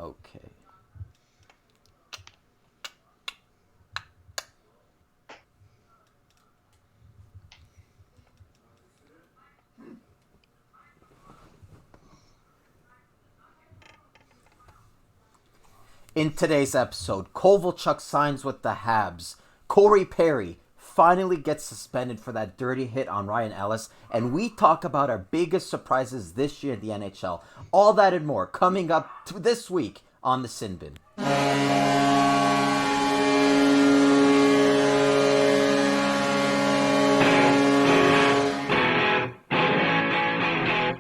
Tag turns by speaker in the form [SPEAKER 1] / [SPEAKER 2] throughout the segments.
[SPEAKER 1] Okay. In today's episode, Kovalchuk signs with the Habs. Corey Perry finally gets suspended for that dirty hit on Ryan Ellis. And we talk about our biggest surprises this year in the NHL. All that and more coming up this week on the Sin Bin.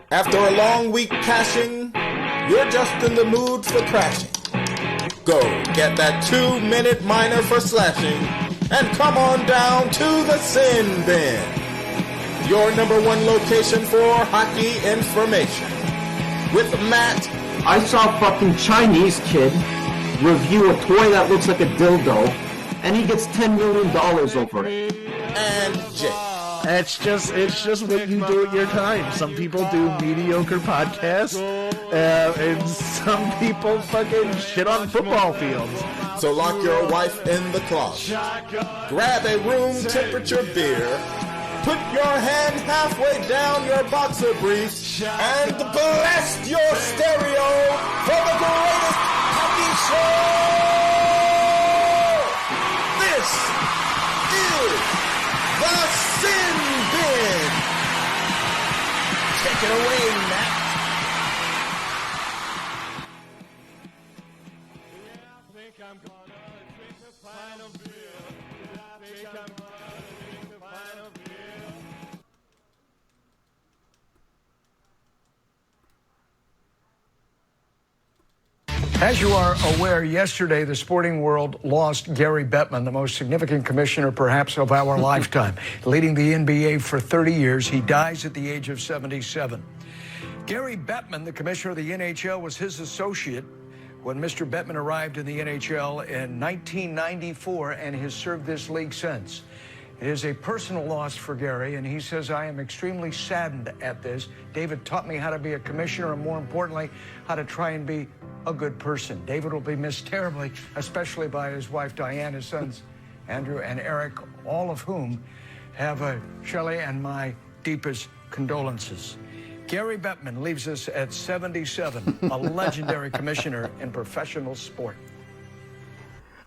[SPEAKER 2] After a long week cashing, you're just in the mood for crashing. Go get that 2-minute minor for slashing and come on down to the Sin Bin, your number one location for hockey information. With Matt.
[SPEAKER 3] I saw a fucking Chinese kid review a toy that looks like a dildo, and he gets $10 million over it.
[SPEAKER 2] And Jake.
[SPEAKER 4] It's just what you do at your time. Some people do mediocre podcasts, and some people fucking shit on football fields.
[SPEAKER 2] So lock your wife in the closet, grab a room temperature beer, put your hand halfway down your boxer briefs, and blast your stereo for the greatest hockey show! This is the Sin Bin. Take it away, Matt.
[SPEAKER 5] As you are aware, yesterday the sporting world lost Gary Bettman, the most significant commissioner perhaps of our lifetime. Leading the NBA for 30 years, he dies at the age of 77. Gary Bettman, the commissioner of the NHL, was his associate when Mr. Bettman arrived in the NHL in 1994 and has served this league since. It is a personal loss for Gary, and he says, I am extremely saddened at this. David taught me how to be a commissioner and, more importantly, how to try and be a good person. David will be missed terribly, especially by his wife, Diane, his sons, Andrew and Eric, all of whom have Shelley and my deepest condolences. Gary Bettman leaves us at 77, a legendary commissioner in professional sport.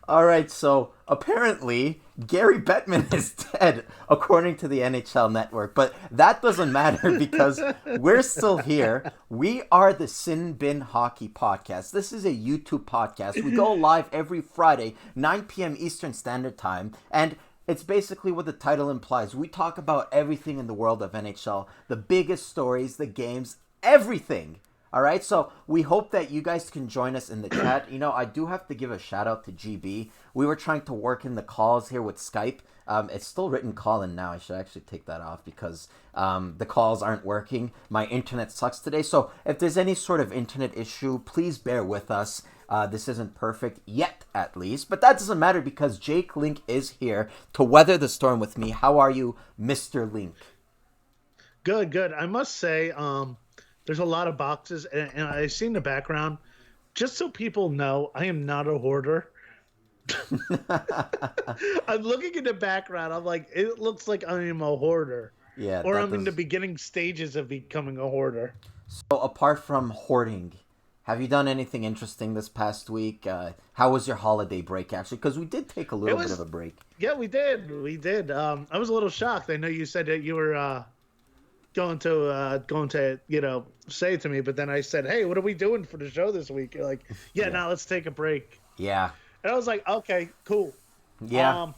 [SPEAKER 1] All right, so apparently Gary Bettman is dead, according to the NHL Network. But that doesn't matter because we're still here. We are the Sin Bin Hockey Podcast. This is a YouTube podcast. We go live every Friday, 9 p.m. Eastern Standard Time. And it's basically what the title implies. We talk about everything in the world of NHL, the biggest stories, the games, everything. All right, so we hope that you guys can join us in the chat. You know, I do have to give a shout out to GB. We were trying to work in the calls here with Skype. It's still written call-in now. I should actually take that off because the calls aren't working. My internet sucks today. So if there's any sort of internet issue, please bear with us. This isn't perfect yet, at least. But that doesn't matter because Jake Link is here to weather the storm with me. How are you, Mr. Link?
[SPEAKER 4] Good. I must say, there's a lot of boxes, and I see in the background, just so people know, I am not a hoarder. I'm looking in the background. I'm like, it looks like I am a hoarder.
[SPEAKER 1] Yeah.
[SPEAKER 4] Or I'm in the beginning stages of becoming a hoarder.
[SPEAKER 1] So apart from hoarding, have you done anything interesting this past week? How was your holiday break, actually? Because we did take a little bit of a break.
[SPEAKER 4] Yeah, we did. I was a little shocked. I know you said that you were going to say it to me, but then I said, hey, what are we doing for the show this week? You're like, now let's take a break.
[SPEAKER 1] Yeah.
[SPEAKER 4] And I was like, okay, cool.
[SPEAKER 1] Yeah.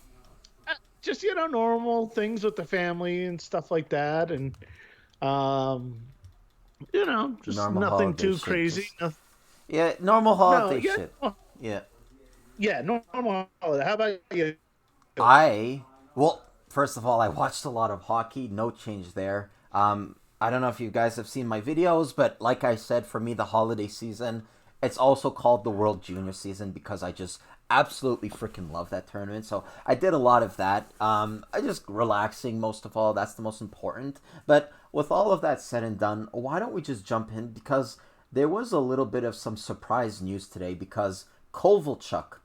[SPEAKER 4] Just normal things with the family and stuff like that, and just
[SPEAKER 1] normal
[SPEAKER 4] nothing too
[SPEAKER 1] shit,
[SPEAKER 4] crazy.
[SPEAKER 1] Yeah, normal holiday shit. Yeah.
[SPEAKER 4] Yeah, normal holiday. How about you?
[SPEAKER 1] Well, first of all, I watched a lot of hockey. No change there. I don't know if you guys have seen my videos, but like I said, for me, the holiday season, it's also called the World Junior season because I just absolutely freaking love that tournament. So I did a lot of that. I just relaxing most of all. That's the most important. But with all of that said and done, why don't we just jump in? Because there was a little bit of some surprise news today because Kovalchuk,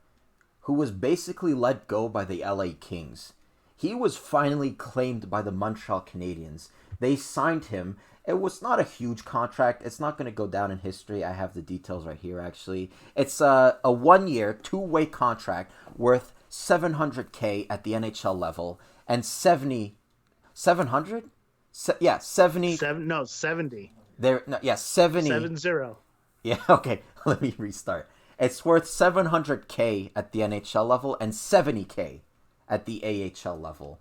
[SPEAKER 1] who was basically let go by the LA Kings, he was finally claimed by the Montreal Canadiens. They signed him. It was not a huge contract. It's not going to go down in history. I have the details right here, actually. It's a 1-year, 2-way contract worth $700K at the NHL level and 700? 70.
[SPEAKER 4] 70.
[SPEAKER 1] There, no, 70.
[SPEAKER 4] 70.
[SPEAKER 1] Yeah, okay. Let me restart. It's worth $700K at the NHL level and $70K at the AHL level.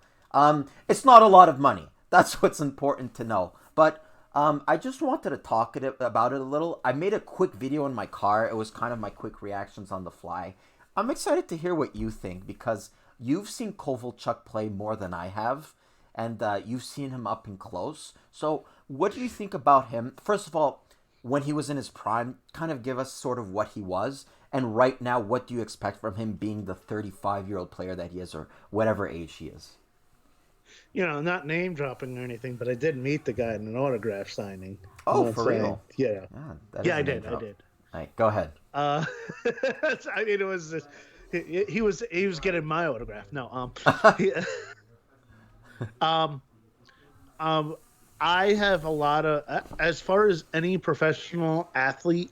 [SPEAKER 1] It's not a lot of money. That's what's important to know. But I just wanted to talk about it a little. I made a quick video in my car. It was kind of my quick reactions on the fly. I'm excited to hear what you think because you've seen Kovalchuk play more than I have, and you've seen him up and close. So what do you think about him? First of all, when he was in his prime, kind of give us sort of what he was, and right now, what do you expect from him being the 35-year-old player that he is, or whatever age he is?
[SPEAKER 4] Not name dropping or anything, but I did meet the guy in an autograph signing.
[SPEAKER 1] Oh, for real?
[SPEAKER 4] Yeah.
[SPEAKER 1] Yeah,
[SPEAKER 4] I did.
[SPEAKER 1] All right, go ahead.
[SPEAKER 4] I mean, it was just, he was getting my autograph. No, I have a lot of, as far as any professional athlete,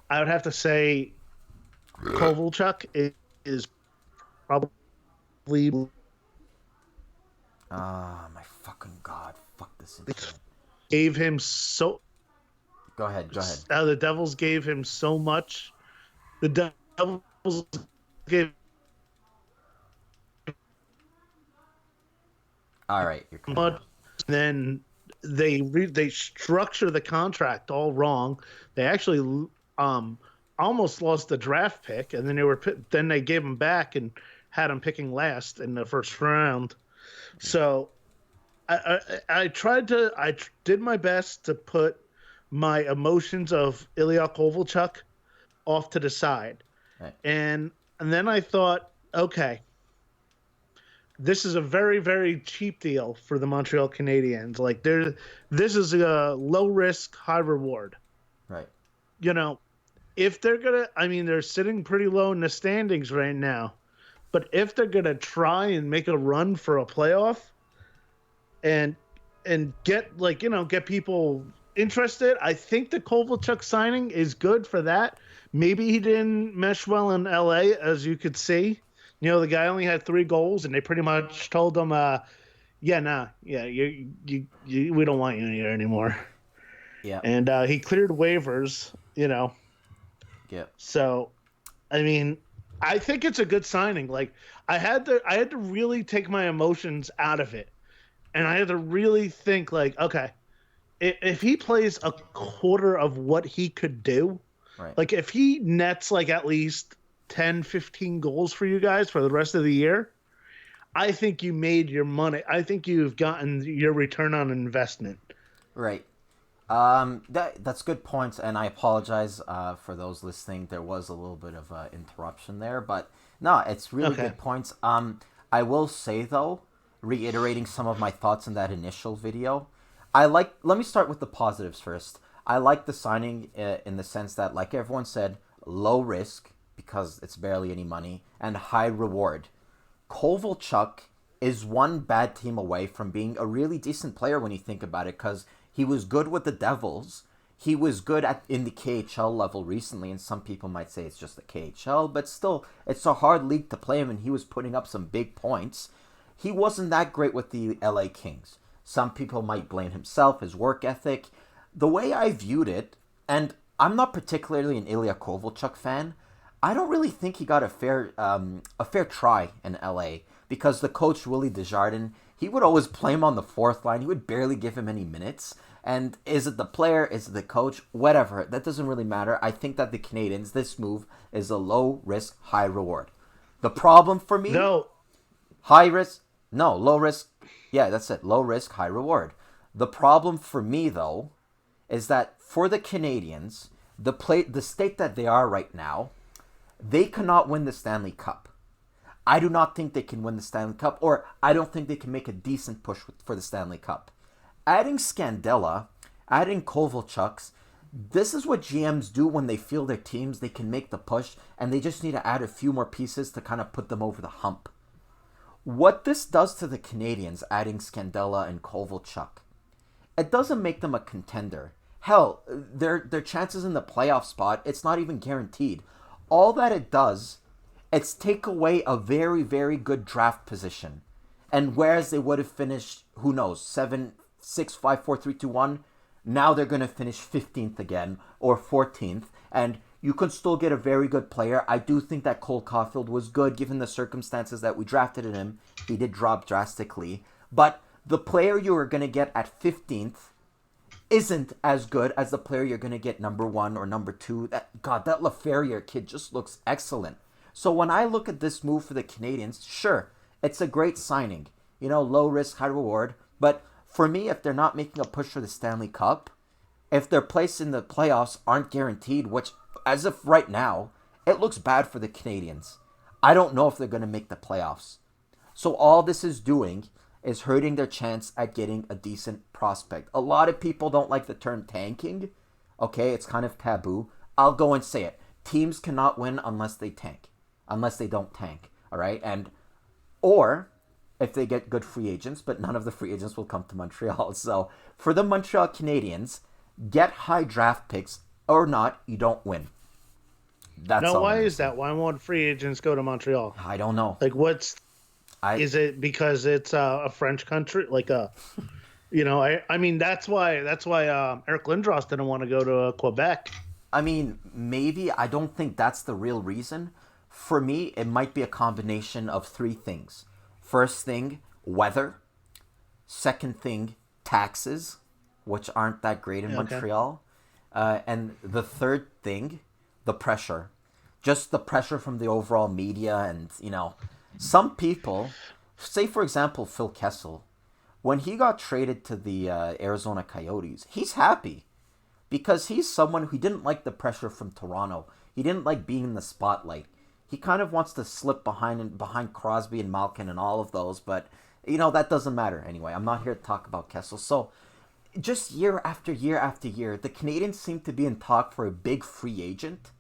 [SPEAKER 4] I would have to say Kovalchuk is probably.
[SPEAKER 1] My fucking God. Fuck this internet.
[SPEAKER 4] Gave him so.
[SPEAKER 1] Go ahead.
[SPEAKER 4] The Devils gave him so much. The Devils gave.
[SPEAKER 1] All right, you're coming
[SPEAKER 4] But
[SPEAKER 1] out.
[SPEAKER 4] then they structure the contract all wrong. They actually almost lost the draft pick, and then they gave him back and had him picking last in the first round. So I did my best to put my emotions of Ilya Kovalchuk off to the side.
[SPEAKER 1] Right.
[SPEAKER 4] And then I thought, okay, this is a very, very cheap deal for the Montreal Canadiens. Like this is a low risk, high reward.
[SPEAKER 1] Right.
[SPEAKER 4] If they're they're sitting pretty low in the standings right now, but if they're gonna try and make a run for a playoff, and get people interested, I think the Kovalchuk signing is good for that. Maybe he didn't mesh well in LA, as you could see. The guy only had 3 goals, and they pretty much told him, we don't want you here anymore.
[SPEAKER 1] Yeah.
[SPEAKER 4] And he cleared waivers,
[SPEAKER 1] Yeah.
[SPEAKER 4] So, I mean, I think it's a good signing. Like, I had to really take my emotions out of it, and I had to really think, like, okay, if he plays a quarter of what he could do,
[SPEAKER 1] Right.
[SPEAKER 4] like if he nets like at least 10, 15 goals for you guys for the rest of the year, I think you made your money. I think you've gotten your return on investment.
[SPEAKER 1] Right. That's good points, and I apologize for those listening. There was a little bit of interruption there, but no, it's really
[SPEAKER 4] Okay.
[SPEAKER 1] good points. I will say though, reiterating some of my thoughts in that initial video, let me start with the positives first. I like the signing in the sense that, like everyone said, low risk because it's barely any money, and high reward. Kovalchuk is one bad team away from being a really decent player when you think about it, because he was good with the Devils. He was good in the KHL level recently, and some people might say it's just the KHL, but still, it's a hard league to play him, and he was putting up some big points. He wasn't that great with the LA Kings. Some people might blame himself, his work ethic. The way I viewed it, and I'm not particularly an Ilya Kovalchuk fan, I don't really think he got a fair try in LA, because the coach, Willie Desjardins, he would always play him on the fourth line. He would barely give him any minutes. And is it the player? Is it the coach? Whatever. That doesn't really matter. I think that the Canadiens, this move is a low risk, high reward. The problem for me?
[SPEAKER 4] No.
[SPEAKER 1] Low risk. Yeah, that's it. Low risk, high reward. The problem for me, though, is that for the Canadiens, the state that they are right now, they cannot win the Stanley Cup. I do not think they can win the Stanley Cup, or I don't think they can make a decent push for the Stanley Cup. Adding Scandella, adding Kovalchuk, This is what GMs do when they feel their teams, they can make the push, and they just need to add a few more pieces to kind of put them over the hump. What this does to the Canadiens, adding Scandella and Kovalchuk, it doesn't make them a contender. Hell, their chances in the playoff spot, it's not even guaranteed. All that it does, it's take away a very, very good draft position. And whereas they would have finished, who knows, 7, 6, 5, 4, 3, 2, 1, now they're going to finish 15th again or 14th. And you could still get a very good player. I do think that Cole Caulfield was good given the circumstances that we drafted him. He did drop drastically. But the player you are going to get at 15th isn't as good as the player you're going to get number 1 or number 2. That LaFerriere kid just looks excellent. So when I look at this move for the Canadiens, sure, it's a great signing. Low risk, high reward. But for me, if they're not making a push for the Stanley Cup, if their place in the playoffs aren't guaranteed, which as of right now, it looks bad for the Canadiens. I don't know if they're going to make the playoffs. So all this is doing is hurting their chance at getting a decent prospect. A lot of people don't like the term tanking. Okay, it's kind of taboo. I'll go and say it. Teams cannot win unless they tank. Unless they don't tank. All right? Or if they get good free agents, but none of the free agents will come to Montreal. So for the Montreal Canadiens, get high draft picks or not, you don't win. That's all.
[SPEAKER 4] Why is that? Why won't free agents go to Montreal?
[SPEAKER 1] I don't know.
[SPEAKER 4] Like, is it because it's a French country? Like I mean, that's why Eric Lindros didn't want to go to Quebec.
[SPEAKER 1] I mean, maybe. I don't think that's the real reason. For me, it might be a combination of 3 things. First thing, weather. Second thing, taxes, which aren't that great in Montreal. And the third thing, the pressure. Just the pressure from the overall media and, some people, say for example Phil Kessel, when he got traded to the Arizona Coyotes, he's happy because he's someone who didn't like the pressure from Toronto. He didn't like being in the spotlight. He kind of wants to slip behind Crosby and Malkin and all of those, but that doesn't matter anyway. I'm not here to talk about Kessel. So just year after year after year, the Canadiens seem to be in talk for a big free agent.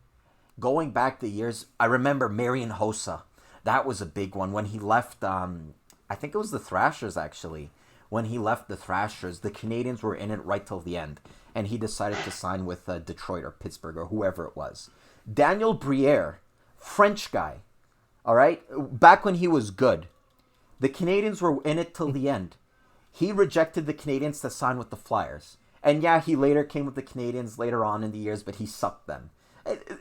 [SPEAKER 1] Going back the years, I remember Marian Hossa. That was a big one. When he left, I think it was the Thrashers, actually. When he left the Thrashers, the Canadiens were in it right till the end. And he decided to sign with Detroit or Pittsburgh or whoever it was. Daniel Briere, French guy. All right? Back when he was good. The Canadiens were in it till the end. He rejected the Canadiens to sign with the Flyers. And yeah, he later came with the Canadiens later on in the years, but he sucked them.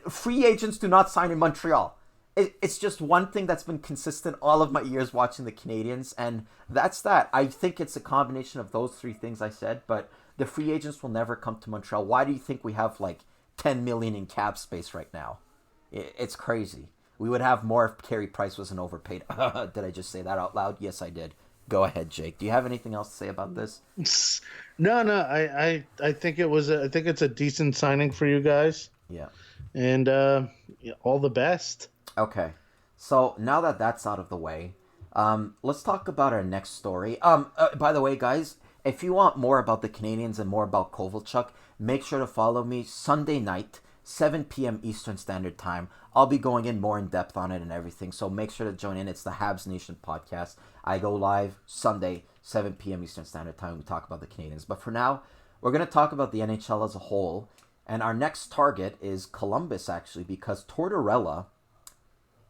[SPEAKER 1] Free agents do not sign in Montreal. It's just one thing that's been consistent all of my years watching the Canadiens, and that's that. I think it's a combination of those 3 things I said, but the free agents will never come to Montreal. Why do you think we have like $10 million in cap space right now? It's crazy. We would have more if Carey Price wasn't overpaid. Did I just say that out loud? Yes, I did. Go ahead, Jake. Do you have anything else to say about this?
[SPEAKER 4] No. I think it's a decent signing for you guys.
[SPEAKER 1] Yeah.
[SPEAKER 4] And all the best.
[SPEAKER 1] Okay, so now that that's out of the way, let's talk about our next story. By the way, guys, if you want more about the Canadiens and more about Kovalchuk, make sure to follow me Sunday night, 7 p.m. Eastern Standard Time. I'll be going in more in depth on it and everything, so make sure to join in. It's the Habs Nation podcast. I go live Sunday, 7 p.m. Eastern Standard Time. We talk about the Canadiens. But for now, we're going to talk about the NHL as a whole. And our next target is Columbus, actually, because Tortorella,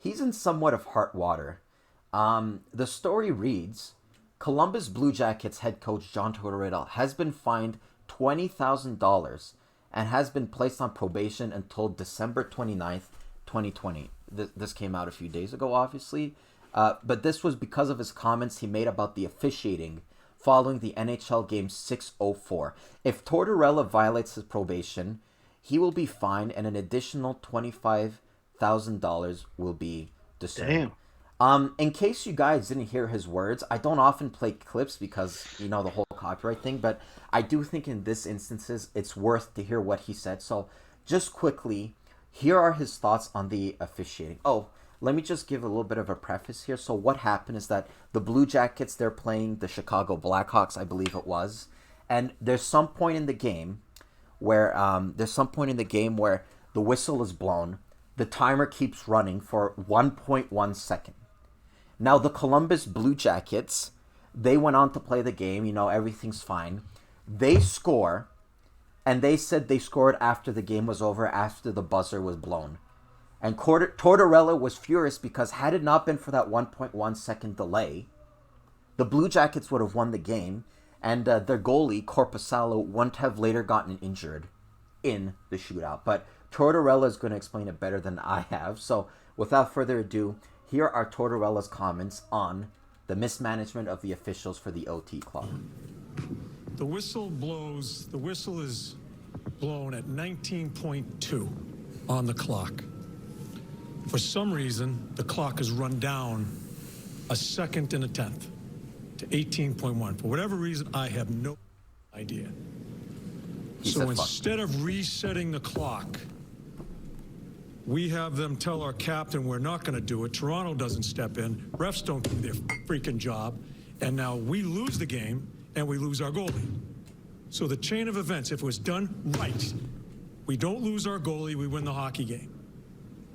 [SPEAKER 1] he's in somewhat of hot water. The story reads, Columbus Blue Jackets head coach John Tortorella has been fined $20,000 and has been placed on probation until December 29th, 2020. This came out a few days ago, obviously. But this was because of his comments he made about the officiating following the NHL game 604. If Tortorella violates his probation, he will be fined and an additional $25,000 will be discerned.
[SPEAKER 4] Damn.
[SPEAKER 1] In case you guys didn't hear his words, I don't often play clips because, the whole copyright thing, but I do think in this instances, it's worth to hear what he said. So just quickly, here are his thoughts on the officiating. Oh, let me just give a little bit of a preface here. So what happened is that the Blue Jackets, they're playing the Chicago Blackhawks, I believe it was. And there's some point in the game where there's some point in the game where the whistle is blown, the timer keeps running for 1.1 second. Now the Columbus Blue Jackets, they went on to play the game, everything's fine. They score, and they said they scored after the game was over, after the buzzer was blown. And Tortorella was furious because had it not been for that 1.1 second delay, the Blue Jackets would have won the game, and their goalie, Korpisalo, wouldn't have later gotten injured in the shootout. But Tortorella is going to explain it better than I have. So without further ado, here are Tortorella's comments on the mismanagement of the officials for the OT clock.
[SPEAKER 6] The whistle is blown at 19.2 on the clock. For some reason, the clock is run down a second and a tenth to 18.1. For whatever reason, I have no idea. So instead of resetting the clock, we have them tell our captain we're not going to do it. Toronto doesn't step in. Refs don't do their freaking job. And now we lose the game, and we lose our goalie. So the chain of events, if it was done right, we don't lose our goalie, we win the hockey game.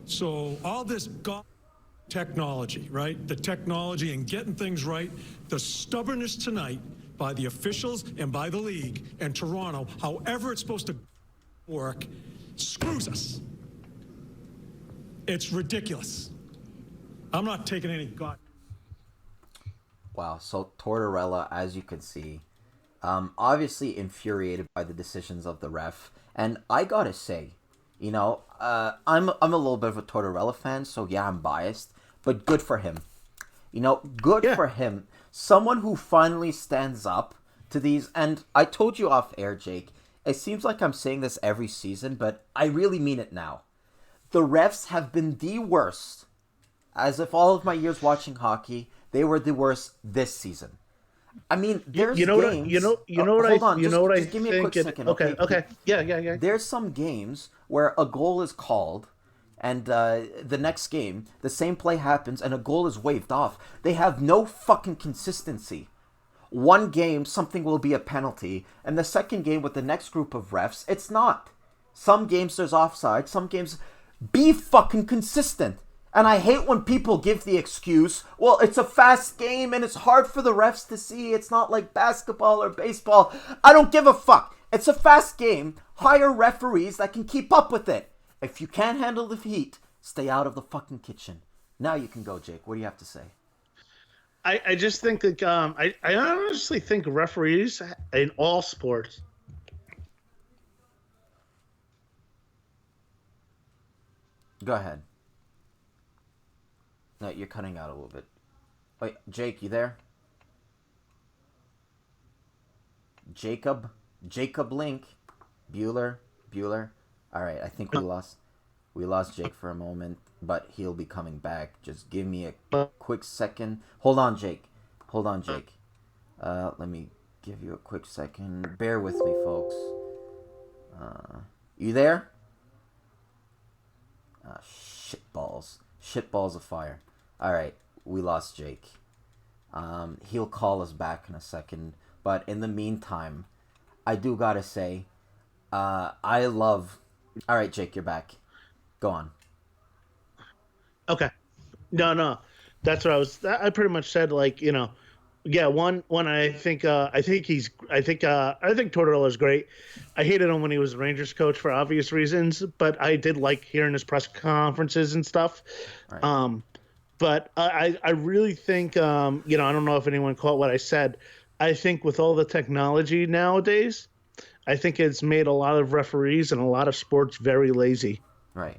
[SPEAKER 6] So all this technology, right? The technology and getting things right, the stubbornness tonight by the officials and by the league and Toronto, however it's supposed to work, screws us. It's ridiculous. I'm not taking any God.
[SPEAKER 1] Wow, so Tortorella, as you can see, obviously infuriated by the decisions of the ref. And I gotta say, I'm a little bit of a Tortorella fan, so yeah, I'm biased, but good for him. Good for him. Someone who finally stands up to these, and I told you off air, Jake, it seems like I'm saying this every season, but I really mean it now. The refs have been the worst. As if all of my years watching hockey, they were the worst this season. I mean, there's games. Just give me a quick second.
[SPEAKER 4] Okay. Yeah.
[SPEAKER 1] There's some games where a goal is called, and the next game, the same play happens, and a goal is waved off. They have no fucking consistency. One game, something will be a penalty, and the second game with the next group of refs, it's not. Some games there's offside, some games... Be fucking consistent. And I hate when people give the excuse, well, it's a fast game and it's hard for the refs to see. It's not like basketball or baseball. I don't give a fuck. It's a fast game. Hire referees that can keep up with it. If you can't handle the heat, stay out of the fucking kitchen. Now you can go, Jake. What do you have to say?
[SPEAKER 4] I just think that I honestly think referees in all sports.
[SPEAKER 1] Go ahead. No, you're cutting out a little bit. Wait, Jake, you there? Jacob Link, Bueller. All right, I think we lost Jake for a moment, but he'll be coming back. Just give me a quick second. Hold on, Jake. Let me give you a quick second. Bear with me, folks. You there? Shitballs of fire. All right, we lost Jake. He'll call us back in a second, but in the meantime, I do gotta say, I love... All right, Jake, you're back. Go on.
[SPEAKER 4] Okay. No. That's what I pretty much said, yeah, one I think Tortorella's great. I hated him when he was Rangers coach for obvious reasons, but I did like hearing his press conferences and stuff. Right. But I really think I don't know if anyone caught what I said. I think with all the technology nowadays, I think it's made a lot of referees and a lot of sports very lazy.
[SPEAKER 1] Right.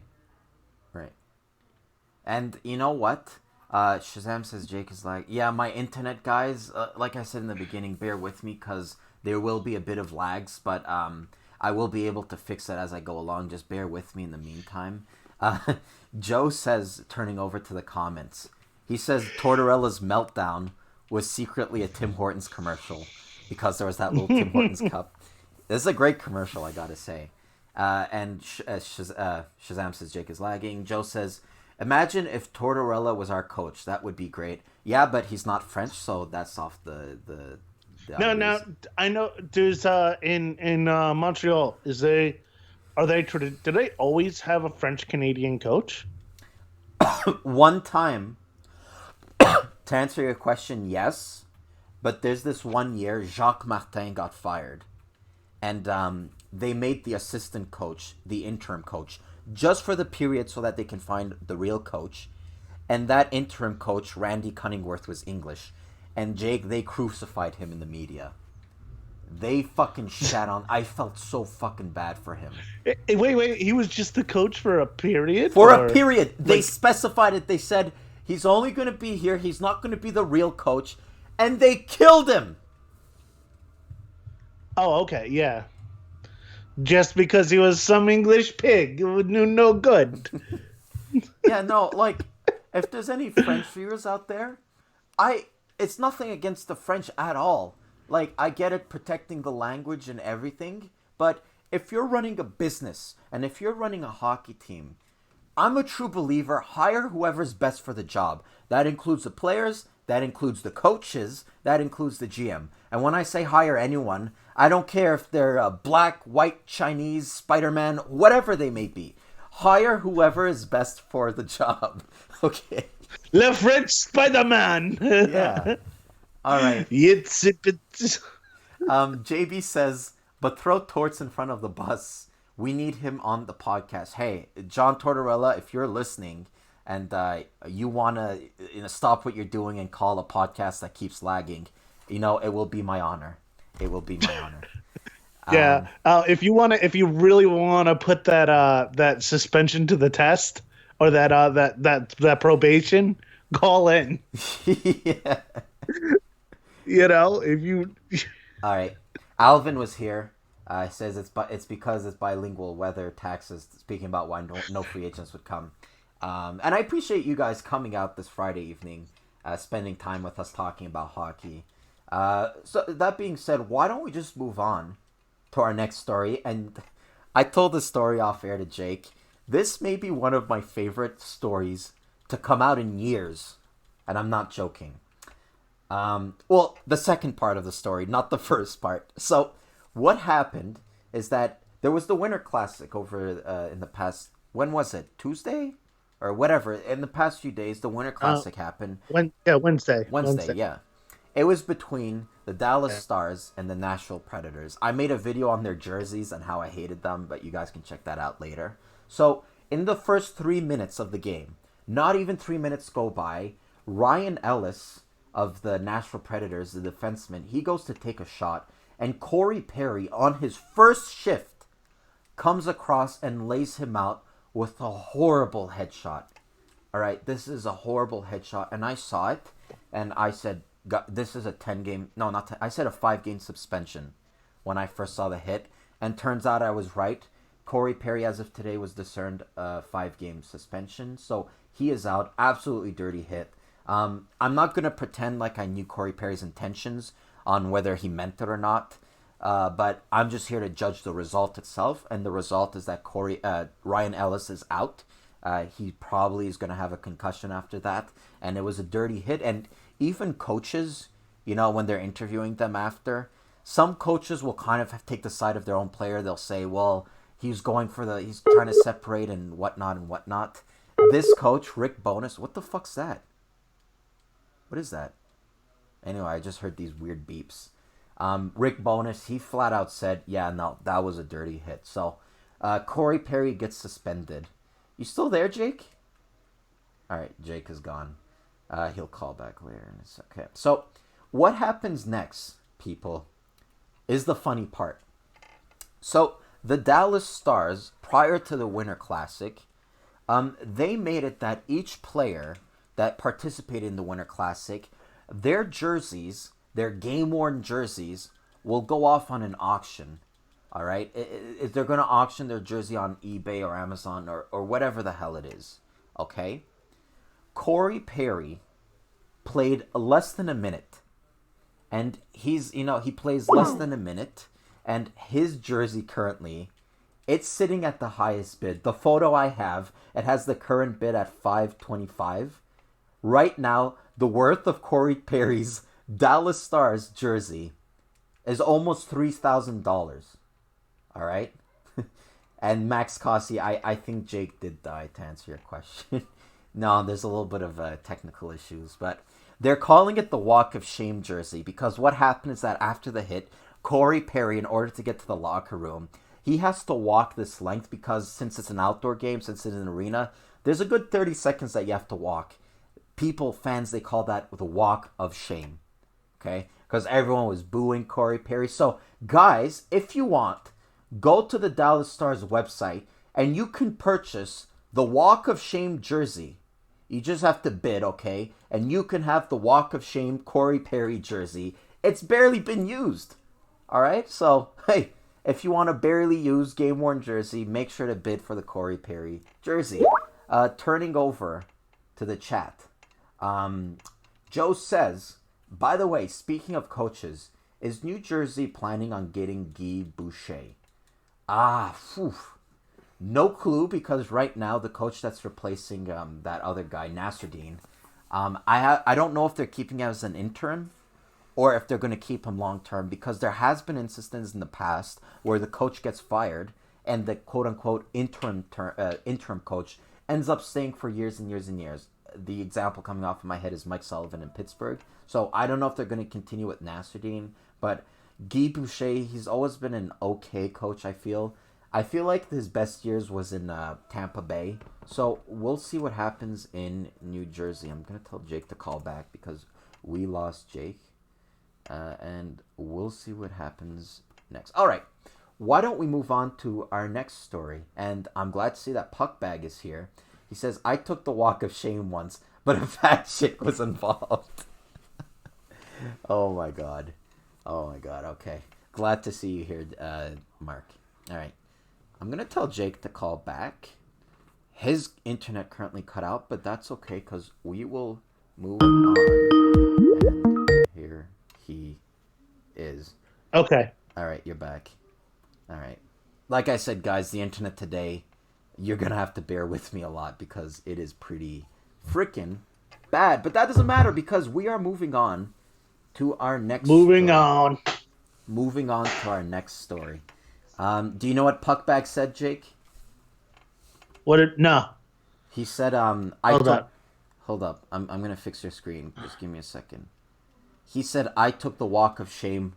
[SPEAKER 1] And you know what? Shazam says Jake is like, yeah, my internet guys, like I said in the beginning, bear with me because there will be a bit of lags, but I will be able to fix it as I go along. Just bear with me in the meantime. Joe says, turning over to the comments, he says Tortorella's meltdown was secretly a Tim Hortons commercial because there was that little Tim Hortons cup. This is a great commercial, I gotta say. And Shazam says Jake is lagging. Joe says, imagine if Tortorella was our coach. That would be great. Yeah, but he's not French, so that's off the
[SPEAKER 4] No, now I know there's in Montreal. Do they always have a French Canadian coach?
[SPEAKER 1] One time, to answer your question, yes. But there's this one year, Jacques Martin got fired. And they made the assistant coach, the interim coach, just for the period so that they can find the real coach. And that interim coach, Randy Cunningworth, was English. And Jake, they crucified him in the media. They fucking shat on. I felt so fucking bad for him.
[SPEAKER 4] Wait. He was just the coach for a period?
[SPEAKER 1] For a period. They specified it. They said, he's only going to be here. He's not going to be the real coach. And they killed him.
[SPEAKER 4] Oh, okay, yeah. Just because he was some English pig who knew no good.
[SPEAKER 1] Yeah, no, like, if there's any French viewers out there, it's nothing against the French at all. Like, I get it, protecting the language and everything, but if you're running a business and if you're running a hockey team, I'm a true believer, hire whoever's best for the job. That includes the players, that includes the coaches, that includes the GM. And when I say hire anyone, I don't care if they're black, white, Chinese, Spider-Man, whatever they may be. Hire whoever is best for the job. Okay.
[SPEAKER 4] Le French Spider-Man.
[SPEAKER 1] Yeah. All right. JB says, but throw Torts in front of the bus. We need him on the podcast. Hey, John Tortorella, if you're listening and you want to stop what you're doing and call a podcast that keeps lagging, it will be my honor. It will be my honor.
[SPEAKER 4] Yeah. If you really want to put that suspension to the test or that probation, call in.
[SPEAKER 1] Yeah.
[SPEAKER 4] If you.
[SPEAKER 1] All right. Alvin was here. Says it's because it's bilingual weather taxes. Speaking about why no free agents would come. And I appreciate you guys coming out this Friday evening, spending time with us talking about hockey. So that being said, why don't we just move on to our next story? And I told this story off air to Jake. This may be one of my favorite stories to come out in years, and I'm not joking. Well, the second part of the story, not the first part. So what happened is that there was the Winter Classic over in the past, when was it? Tuesday? Or whatever. In the past few days, the Winter Classic happened.
[SPEAKER 4] Wednesday.
[SPEAKER 1] Wednesday, yeah. It was between the Dallas Stars and the Nashville Predators. I made a video on their jerseys and how I hated them, but you guys can check that out later. So, in the first 3 minutes of the game, not even 3 minutes go by, Ryan Ellis of the Nashville Predators, the defenseman, he goes to take a shot, and Corey Perry, on his first shift, comes across and lays him out with a horrible headshot. All right, this is a horrible headshot, and I saw it, and I said, this is a 10-game, no, not 10, I said a 5-game suspension when I first saw the hit, and turns out I was right. Corey Perry, as of today, was discerned a 5-game suspension, so he is out. Absolutely dirty hit. I'm not going to pretend like I knew Corey Perry's intentions on whether he meant it or not, but I'm just here to judge the result itself, and the result is that Ryan Ellis is out. He probably is going to have a concussion after that, and it was a dirty hit. And even coaches, when they're interviewing them after, some coaches will kind of take the side of their own player. They'll say, well, he's trying to separate and whatnot. This coach, Rick Bowness, what the fuck's that? What is that? Anyway, I just heard these weird beeps. Rick Bowness, he flat out said, yeah, no, that was a dirty hit. So, Corey Perry gets suspended. You still there, Jake? All right, Jake is gone. He'll call back later. Okay. So, what happens next, people, is the funny part. So, the Dallas Stars, prior to the Winter Classic, they made it that each player that participated in the Winter Classic, their jerseys, their game-worn jerseys, will go off on an auction. All right? They're going to auction their jersey on eBay or Amazon or whatever the hell it is. Okay? Corey Perry played less than a minute. And he plays less than a minute. And his jersey currently, it's sitting at the highest bid. The photo I have, it has the current bid at $525. Right now, the worth of Corey Perry's Dallas Stars jersey is almost $3,000. All right? And Max Cossi, I think Jake did die, to answer your question. No, there's a little bit of technical issues, but they're calling it the Walk of Shame jersey because what happened is that after the hit, Corey Perry, in order to get to the locker room, he has to walk this length because since it's an outdoor game, since it's an arena, there's a good 30 seconds that you have to walk. Fans, they call that the Walk of Shame, okay? Because everyone was booing Corey Perry. So, guys, if you want, go to the Dallas Stars website and you can purchase the Walk of Shame jersey. You just have to bid, okay? And you can have the Walk of Shame Corey Perry jersey. It's barely been used. All right? So, hey, if you want a barely used game-worn jersey, make sure to bid for the Corey Perry jersey. Turning over to the chat. Joe says, by the way, speaking of coaches, is New Jersey planning on getting Guy Boucher? No clue, because right now the coach that's replacing that other guy, Nasruddin, I don't know if they're keeping him as an intern or if they're going to keep him long term, because there has been instances in the past where the coach gets fired and the quote unquote interim coach ends up staying for years and years and years. The example coming off of my head is Mike Sullivan in Pittsburgh. So I don't know if they're going to continue with Nasruddin, but Guy Boucher, he's always been an okay coach, I feel. I feel like his best years was in Tampa Bay. So we'll see what happens in New Jersey. I'm going to tell Jake to call back because we lost Jake. And we'll see what happens next. All right. Why don't we move on to our next story? And I'm glad to see that Puckbag is here. He says, I took the Walk of Shame once, but a fat chick was involved. Oh, my God. Okay. Glad to see you here, Mark. All right. I'm going to tell Jake to call back. His internet currently cut out, but that's okay because we will move on. And here he is.
[SPEAKER 4] Okay.
[SPEAKER 1] All right, you're back. All right. Like I said, guys, the internet today, you're going to have to bear with me a lot because it is pretty freaking bad. But that doesn't matter because we are moving on to our next
[SPEAKER 4] Moving
[SPEAKER 1] story.
[SPEAKER 4] on.
[SPEAKER 1] Moving on to our next story. Do you know what Puckbag said, Jake?
[SPEAKER 4] No.
[SPEAKER 1] He said,
[SPEAKER 4] Hold up.
[SPEAKER 1] Hold up. I'm going to fix your screen. Just give me a second. He said, I took the Walk of Shame,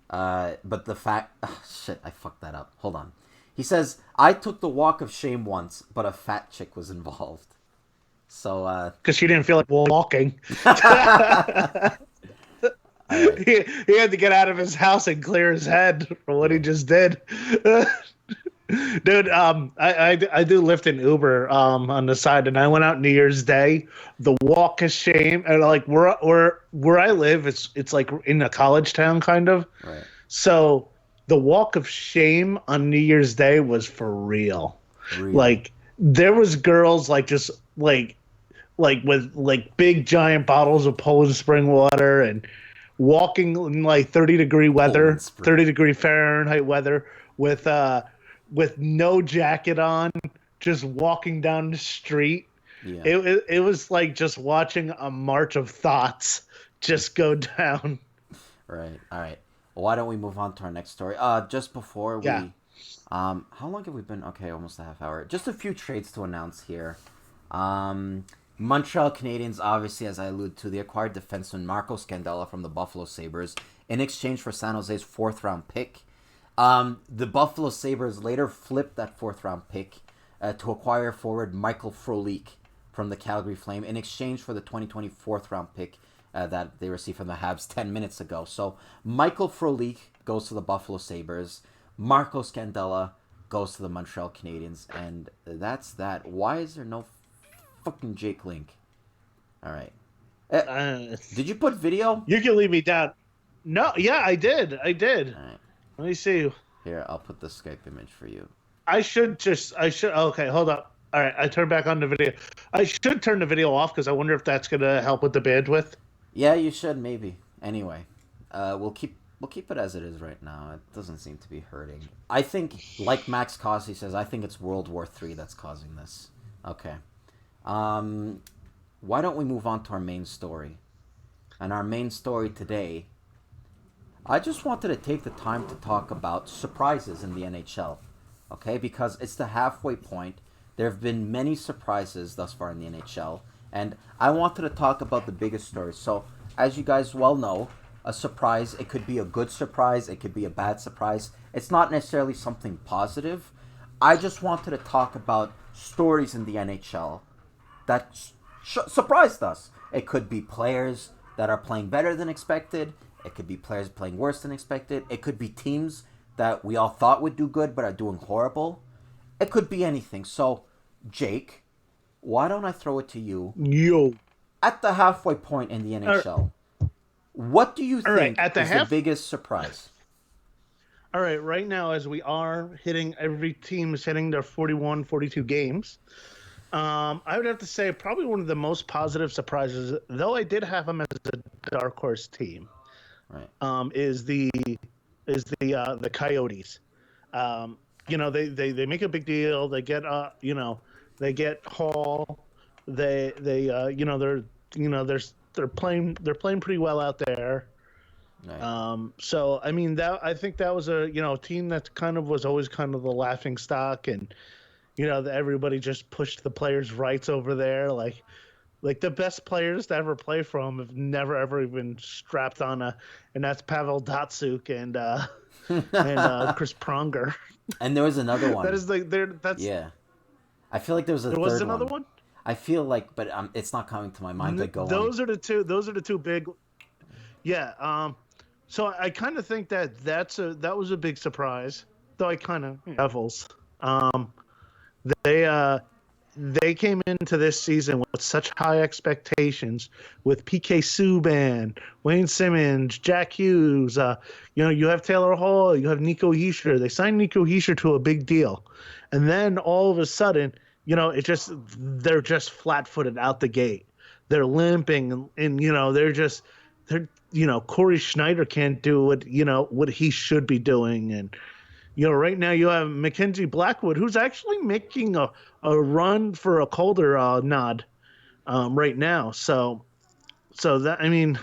[SPEAKER 1] but the fact... Oh, shit, I fucked that up. Hold on. He says, I took the Walk of Shame once, but a fat chick was involved. So,
[SPEAKER 4] Because she didn't feel like walking. He had to get out of his house and clear his head for what he just did. Dude, I do Lyft and Uber on the side, and I went out New Year's Day. The Walk of Shame, and like where I live, it's like in a college town kind of.
[SPEAKER 1] right.
[SPEAKER 4] So the Walk of Shame on New Year's Day was for real. Like there was girls like just like with like big giant bottles of Poland spring water and walking in like 30-degree weather, 30-degree Fahrenheit weather with no jacket on, just walking down the street.
[SPEAKER 1] Yeah.
[SPEAKER 4] It was like just watching a march of thoughts just go down.
[SPEAKER 1] Right. All right. Well, why don't we move on to our next story? Just before we...
[SPEAKER 4] Yeah.
[SPEAKER 1] How long have we been? Okay, almost a half hour. Just a few trades to announce here. Montreal Canadiens, obviously, as I alluded to, they acquired defenseman Marco Scandella from the Buffalo Sabres in exchange for San Jose's 4th-round pick. The Buffalo Sabres later flipped that 4th-round pick to acquire forward Michael Frolik from the Calgary Flame in exchange for the 2020 4th-round pick that they received from the Habs 10 minutes ago. So Michael Frolik goes to the Buffalo Sabres. Marco Scandella goes to the Montreal Canadiens. And that's that. Why is there no fucking Jake Link? All right. Did you put video?
[SPEAKER 4] You can leave me down. No, yeah, I did.
[SPEAKER 1] All right.
[SPEAKER 4] Let me see.
[SPEAKER 1] Here, I'll put the Skype image for you.
[SPEAKER 4] I should. Okay, hold up. All right, I turned back on the video. I should turn the video off because I wonder if that's going to help with the bandwidth.
[SPEAKER 1] Yeah, you should maybe. Anyway, we'll keep it as it is right now. It doesn't seem to be hurting. I think, like Max Cossi says, I think it's World War III that's causing this. Okay. Why don't we move on to our main story? And our main story today, I just wanted to take the time to talk about surprises in the NHL, okay? Because it's the halfway point. There have been many surprises thus far in the NHL, and I wanted to talk about the biggest stories. So, as you guys well know, a surprise, it could be a good surprise, it could be a bad surprise. It's not necessarily something positive. I just wanted to talk about stories in the NHL that surprised us. It could be players that are playing better than expected. It could be players playing worse than expected. It could be teams that we all thought would do good but are doing horrible. It could be anything. So, Jake, why don't I throw it to you?
[SPEAKER 4] Yo.
[SPEAKER 1] At the halfway point in the NHL, what do you think is the biggest surprise?
[SPEAKER 4] All right, right now, as we are hitting, every team is hitting their 41, 42 games. I would have to say probably one of the most positive surprises, though I did have them as a dark horse team,
[SPEAKER 1] right?
[SPEAKER 4] Is the Coyotes. They make a big deal. They get they get Hall. They're playing pretty well out there.
[SPEAKER 1] Right.
[SPEAKER 4] So I mean I think that was a team that kind of was always kind of the laughing stock, and everybody just pushed the players' rights over there. Like the best players to ever play for them have never ever even strapped on and that's Pavel Datsyuk and Chris Pronger.
[SPEAKER 1] And there was another one.
[SPEAKER 4] That is
[SPEAKER 1] yeah. I feel like there was
[SPEAKER 4] was another one.
[SPEAKER 1] I feel like, but it's not coming to my mind. But go on.
[SPEAKER 4] Those are the two big. Yeah. So I kind of think that was a big surprise, though I kind of Devils. They came into this season with such high expectations with PK Subban, Wayne Simmons, Jack Hughes. You have Taylor Hall, you have Nico Hischier. They signed Nico Hischier to a big deal, and then all of a sudden, they're just flat-footed out the gate. They're limping, and Corey Schneider can't do what he should be doing, and right now you have Mackenzie Blackwood, who's actually making a run for a Calder nod right now. So that, I mean,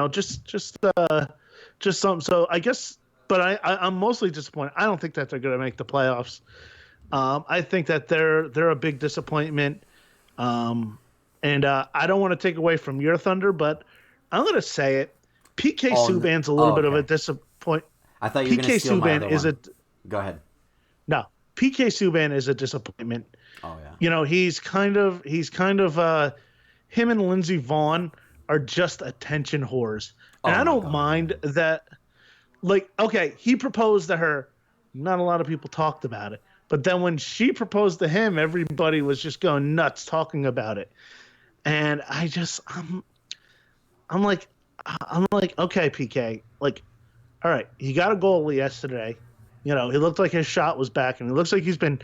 [SPEAKER 4] just something. So I guess, but I'm mostly disappointed. I don't think that they're going to make the playoffs. I think that they're a big disappointment. And I don't want to take away from your thunder, but I'm going to say it. PK Subban's a little bit of a disappointment.
[SPEAKER 1] I thought you were going to steal my other one. Go ahead.
[SPEAKER 4] No, PK Subban is a disappointment.
[SPEAKER 1] Oh yeah.
[SPEAKER 4] He's kind of him and Lindsey Vaughn are just attention whores, and I don't mind that. Like, okay, he proposed to her. Not a lot of people talked about it, but then when she proposed to him, everybody was just going nuts talking about it, and I'm like, okay, PK, like, all right, he got a goal yesterday. He looked like his shot was back, and it looks like he's been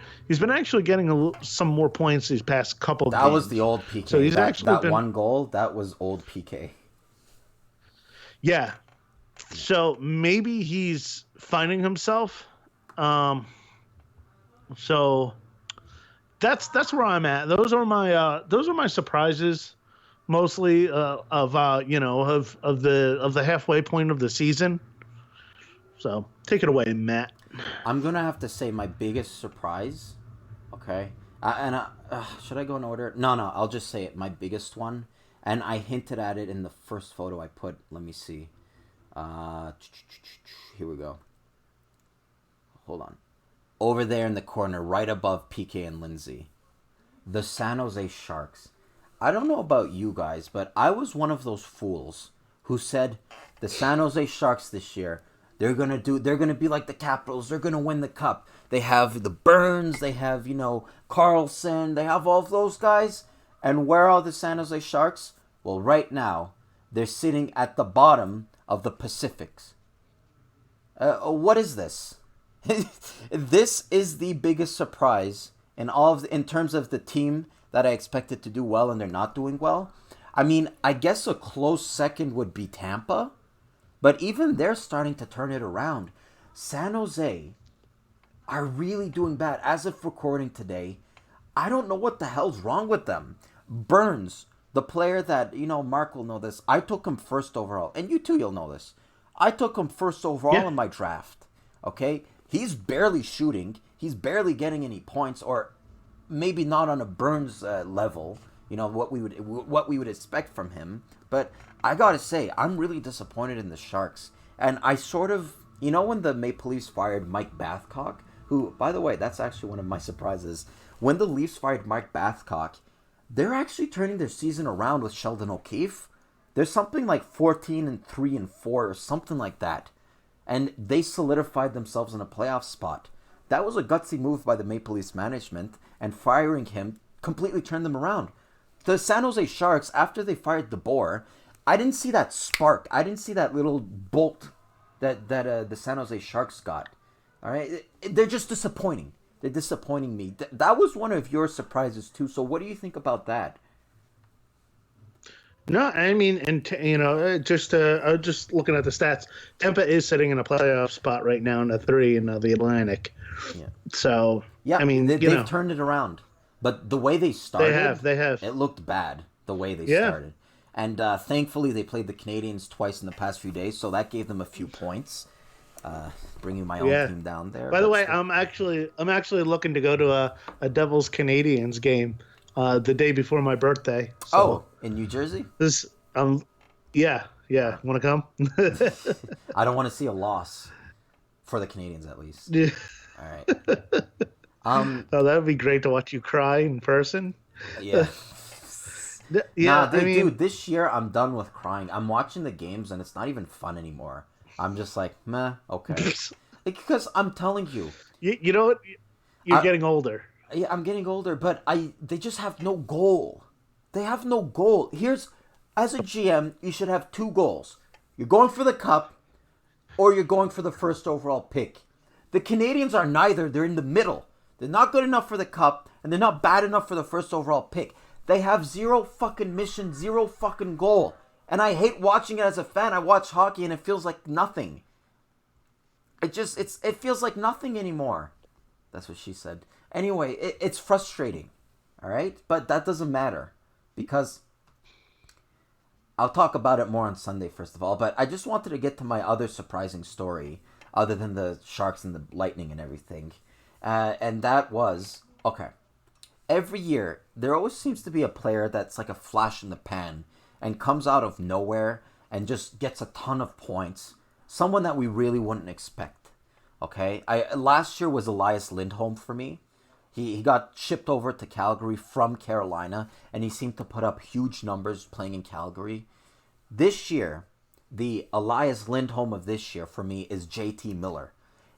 [SPEAKER 4] actually getting some more points these past couple games.
[SPEAKER 1] That was the old PK.
[SPEAKER 4] So he's
[SPEAKER 1] that one goal, that was old PK.
[SPEAKER 4] Yeah. So maybe he's finding himself. So that's where I'm at. Those are my surprises, mostly of the halfway point of the season. So take it away, Matt.
[SPEAKER 1] I'm gonna have to say my biggest surprise. Okay, should I go in order? No, I'll just say it. My biggest one, and I hinted at it in the first photo I put. Let me see. Here we go. Hold on. Over there in the corner, right above PK and Lindsay, the San Jose Sharks. I don't know about you guys, but I was one of those fools who said the San Jose Sharks this year, they're gonna be like the Capitals. They're gonna win the cup. They have the Burns. They have Carlson. They have all of those guys. And where are the San Jose Sharks? Well, right now they're sitting at the bottom of the Pacifics. What is this? This is the biggest surprise in terms of the team that I expected to do well and they're not doing well. I mean, I guess a close second would be Tampa. But even they're starting to turn it around. San Jose are really doing bad. As of recording today, I don't know what the hell's wrong with them. Burns, the player that, Mark will know this. I took him first overall. And you too, you'll know this. I took him first overall
[SPEAKER 4] Yeah.
[SPEAKER 1] in my draft. Okay? He's barely shooting. He's barely getting any points, or maybe not on a Burns level, what we would expect from him. But I got to say, I'm really disappointed in the Sharks. And I sort of, when the Maple Leafs fired Mike Babcock, who, by the way, that's actually one of my surprises. When the Leafs fired Mike Babcock, they're actually turning their season around with Sheldon O'Keefe. There's something like 14-3-4 or something like that. And they solidified themselves in a playoff spot. That was a gutsy move by the Maple Leafs management, and firing him completely turned them around. The San Jose Sharks, after they fired DeBoer, I didn't see that spark. I didn't see that little bolt that the San Jose Sharks got. All right? They're just disappointing. They're disappointing me. That was one of your surprises, too. So what do you think about that?
[SPEAKER 4] No, I mean, and I was just looking at the stats. Tampa is sitting in a playoff spot right now in the 3 in the Atlantic.
[SPEAKER 1] Yeah.
[SPEAKER 4] So
[SPEAKER 1] Yeah,
[SPEAKER 4] I mean,
[SPEAKER 1] they've turned it around. But the way they started,
[SPEAKER 4] they have.
[SPEAKER 1] It looked bad the way they
[SPEAKER 4] Yeah.
[SPEAKER 1] started. And thankfully, they played the Canadiens twice in the past few days, so that gave them a few points. Bringing my own team down there.
[SPEAKER 4] By the way, I'm actually looking to go to a Devils Canadiens game the day before my birthday. So
[SPEAKER 1] in New Jersey?
[SPEAKER 4] this yeah. Want to come?
[SPEAKER 1] I don't want to see a loss for the Canadiens, at least.
[SPEAKER 4] Yeah.
[SPEAKER 1] All right.
[SPEAKER 4] Oh, that would be great to watch you cry in person.
[SPEAKER 1] Yeah.
[SPEAKER 4] Yeah,
[SPEAKER 1] Nah, dude, this year I'm done with crying. I'm watching the games and it's not even fun anymore. I'm just like, meh, okay. Because I'm telling you.
[SPEAKER 4] You know what? You're getting older.
[SPEAKER 1] Yeah, I'm getting older, but they just have no goal. They have no goal. As a GM, you should have 2 goals. You're going for the cup, or you're going for the first overall pick. The Canadiens are neither. They're in the middle. They're not good enough for the cup, and they're not bad enough for the first overall pick. They have 0 fucking mission, 0 fucking goal. And I hate watching it as a fan. I watch hockey and it feels like nothing. It feels like nothing anymore. That's what she said. Anyway, it's frustrating. All right? But that doesn't matter. Because I'll talk about it more on Sunday, first of all. But I just wanted to get to my other surprising story, other than the Sharks and the Lightning and everything. And that was, okay. Every year, there always seems to be a player that's like a flash in the pan and comes out of nowhere and just gets a ton of points. Someone that we really wouldn't expect. Okay? Last year was Elias Lindholm for me. He got shipped over to Calgary from Carolina, and he seemed to put up huge numbers playing in Calgary. This year, the Elias Lindholm of this year for me is JT Miller.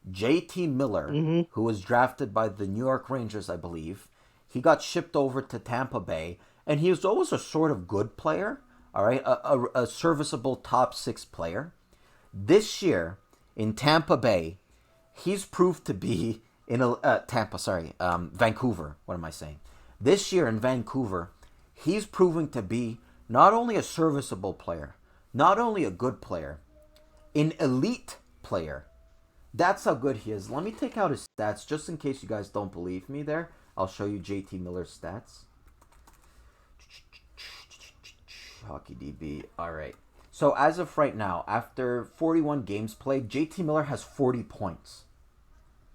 [SPEAKER 1] JT Miller, who was drafted by the New York Rangers, I believe, he got shipped over to Tampa Bay, and he was always a sort of good player, all right, a serviceable top 6 player. This year, in Tampa Bay, he's proved to be, Vancouver, what am I saying? This year in Vancouver, he's proving to be not only a serviceable player, not only a good player, an elite player. That's how good he is. Let me take out his stats, just in case you guys don't believe me there. I'll show you JT Miller's stats. Hockey DB. All right. So as of right now, after 41 games played, JT Miller has 40 points.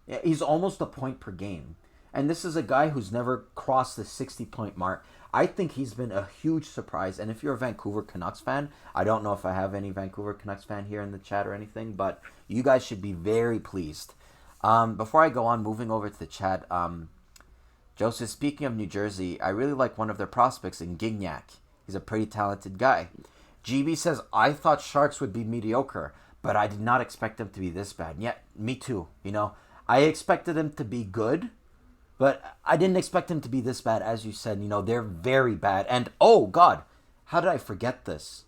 [SPEAKER 1] Yeah, he's almost a point per game. And this is a guy who's never crossed the 60-point mark. I think he's been a huge surprise. And if you're a Vancouver Canucks fan, I don't know if I have any Vancouver Canucks fan here in the chat or anything, but you guys should be very pleased. Before I go on, moving over to the chat, Joseph, speaking of New Jersey, I really like one of their prospects in Gignac. He's a pretty talented guy. GB says, I thought Sharks would be mediocre, but I did not expect them to be this bad. Yeah, me too. I expected them to be good, but I didn't expect them to be this bad. As you said, they're very bad. And, oh, God, how did I forget this?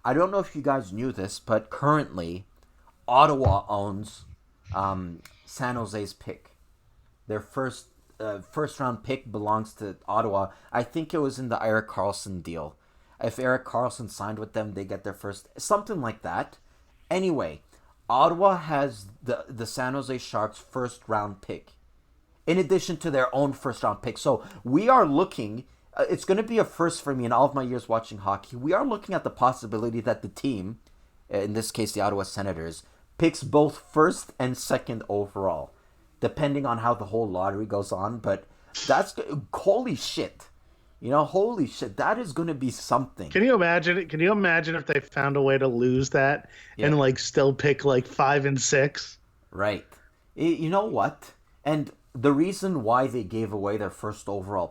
[SPEAKER 1] I don't know if you guys knew this, but currently, Ottawa owns San Jose's pick. Their first round pick belongs to Ottawa. I think it was in the Erik Karlsson deal. If Erik Karlsson signed with them, they get their first, something like that. Anyway, Ottawa has the San Jose Sharks first round pick, in addition to their own first round pick. So we are looking, it's going to be a first for me in all of my years watching hockey. We are looking at the possibility that the team in this case the Ottawa Senators, picks both first and second overall, depending on how the whole lottery goes on. But that's holy shit. Holy shit, that is going to be something.
[SPEAKER 4] Can you imagine it? Can you imagine if they found a way to lose that and like still pick like 5 and 6?
[SPEAKER 1] Right. You know what? And the reason why they gave away their first round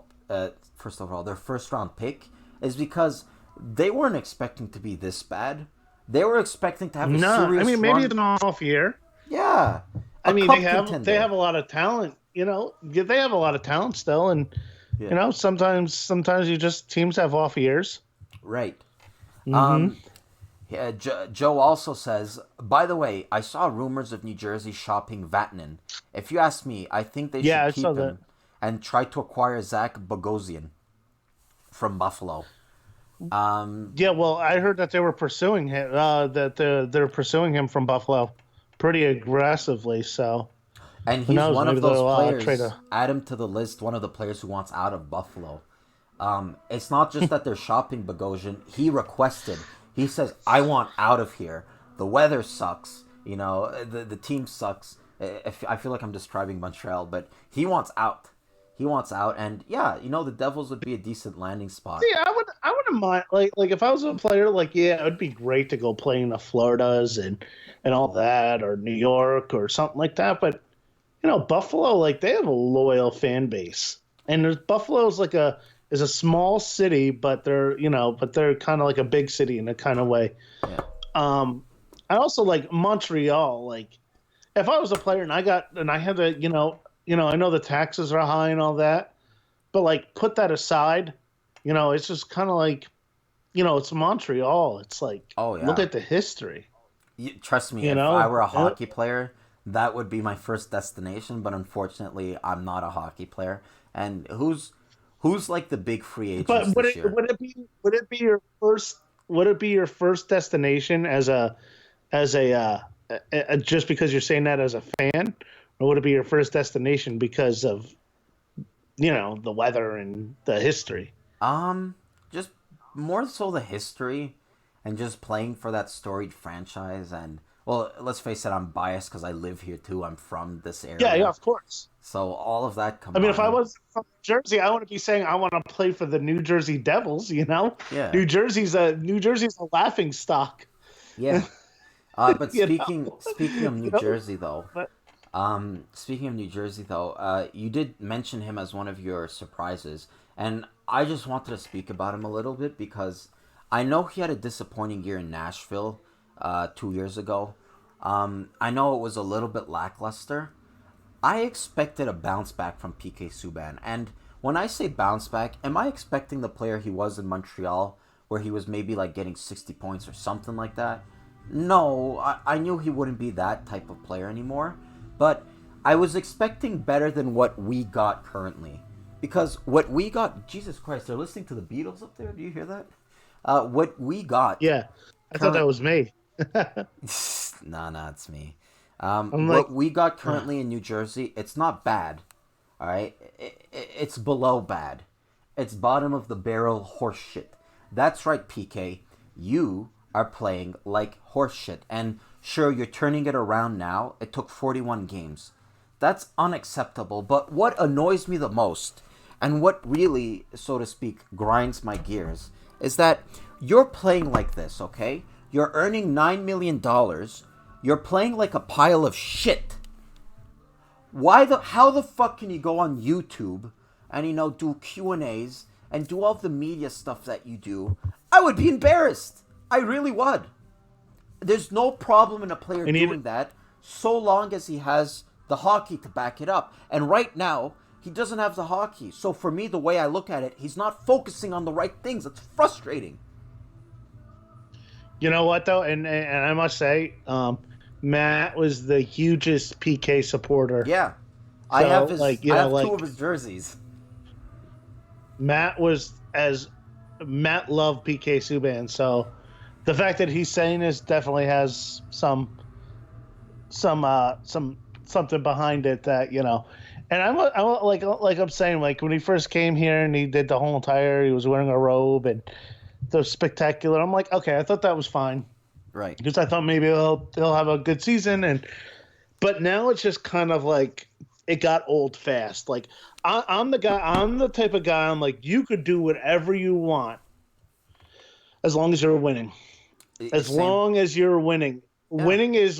[SPEAKER 1] pick is because they weren't expecting to be this bad. They were expecting to have a serious
[SPEAKER 4] maybe
[SPEAKER 1] run.
[SPEAKER 4] it's an off year.
[SPEAKER 1] Yeah.
[SPEAKER 4] They have a lot of talent, they have a lot of talent still, and sometimes teams have off years.
[SPEAKER 1] Right. Yeah, Joe also says, by the way, I saw rumors of New Jersey shopping Vatanen. If you ask me, I think they should keep him and try to acquire Zach Bogosian from Buffalo.
[SPEAKER 4] Well, I heard that they were pursuing him. That they're pursuing him from Buffalo pretty aggressively. So,
[SPEAKER 1] and he's one of those players. Add him to the list. One of the players who wants out of Buffalo. It's not just that they're shopping Bogosian. He requested. He says, "I want out of here. The weather sucks. The team sucks." I feel like I'm describing Montreal, but he wants out. He wants out, and the Devils would be a decent landing spot.
[SPEAKER 4] Yeah, I wouldn't mind. Like if I was a player, it would be great to go play in the Floridas and all that, or New York or something like that. But Buffalo, they have a loyal fan base, and Buffalo is is a small city, but they're kind of like a big city in a kind of way.
[SPEAKER 1] Yeah.
[SPEAKER 4] I also like Montreal. If I was a player and I had to, I know the taxes are high and all that, but put that aside, it's just kind of it's Montreal. It's look at the history.
[SPEAKER 1] Trust me, if I were a hockey player, that would be my first destination. But unfortunately, I'm not a hockey player. And who's the big free agents
[SPEAKER 4] but
[SPEAKER 1] this year?
[SPEAKER 4] Would it be your first? Would it be your first destination as a just because you're saying that as a fan, or would it be your first destination because of the weather and the history?
[SPEAKER 1] Just more so the history, and just playing for that storied franchise. And well, let's face it, I'm biased because I live here too. I'm from this area.
[SPEAKER 4] Yeah, of course.
[SPEAKER 1] So all of that combined.
[SPEAKER 4] I mean, if I was from Jersey, I wouldn't be saying I want to play for the New Jersey Devils. Yeah. New Jersey's a laughing stock.
[SPEAKER 1] Yeah. But speaking of New Jersey though, you did mention him as one of your surprises, and I just wanted to speak about him a little bit because I know he had a disappointing year in Nashville 2 years ago. I know it was a little bit lackluster. I expected a bounce back from PK Subban, and when I say bounce back, am I expecting the player he was in Montreal, where he was maybe getting 60 points or something like that? No, I knew he wouldn't be that type of player anymore, but I was expecting better than what we got currently. Because what we got, Jesus Christ, they're listening to the Beatles up there? Do you hear that? What we got...
[SPEAKER 4] Yeah, I thought that was me.
[SPEAKER 1] Nah, it's me. What we got currently in New Jersey, it's not bad, all right? It's below bad. It's bottom of the barrel horse shit. That's right, PK. You are playing like horse shit. And sure, you're turning it around now. It took 41 games. That's unacceptable. But what annoys me the most, and what really, so to speak, grinds my gears, is that you're playing like this, okay? You're earning $9 million. You're playing like a pile of shit. How the fuck can you go on YouTube and, do Q&As and do all the media stuff that you do? I would be embarrassed. I really would. There's no problem in a player doing that so long as he has the hockey to back it up. And right now, he doesn't have the hockey. So for me, the way I look at it, he's not focusing on the right things. It's frustrating.
[SPEAKER 4] You know what, though? And I must say, Matt was the hugest PK supporter.
[SPEAKER 1] Yeah. So, I have two of his jerseys.
[SPEAKER 4] Matt loved PK Subban, so the fact that he's saying this definitely has something behind it that, And I'm like I'm saying, when he first came here and he did the whole entire, he was wearing a robe and the spectacular. I'm like, okay, I thought that was fine.
[SPEAKER 1] Right.
[SPEAKER 4] because I thought maybe they'll have a good season, but now it's just kind of like it got old fast. Like I'm the type of guy. I'm like, you could do whatever you want as long as you're winning. As
[SPEAKER 1] Same.
[SPEAKER 4] long as you're winning.
[SPEAKER 1] Yeah.
[SPEAKER 4] Winning is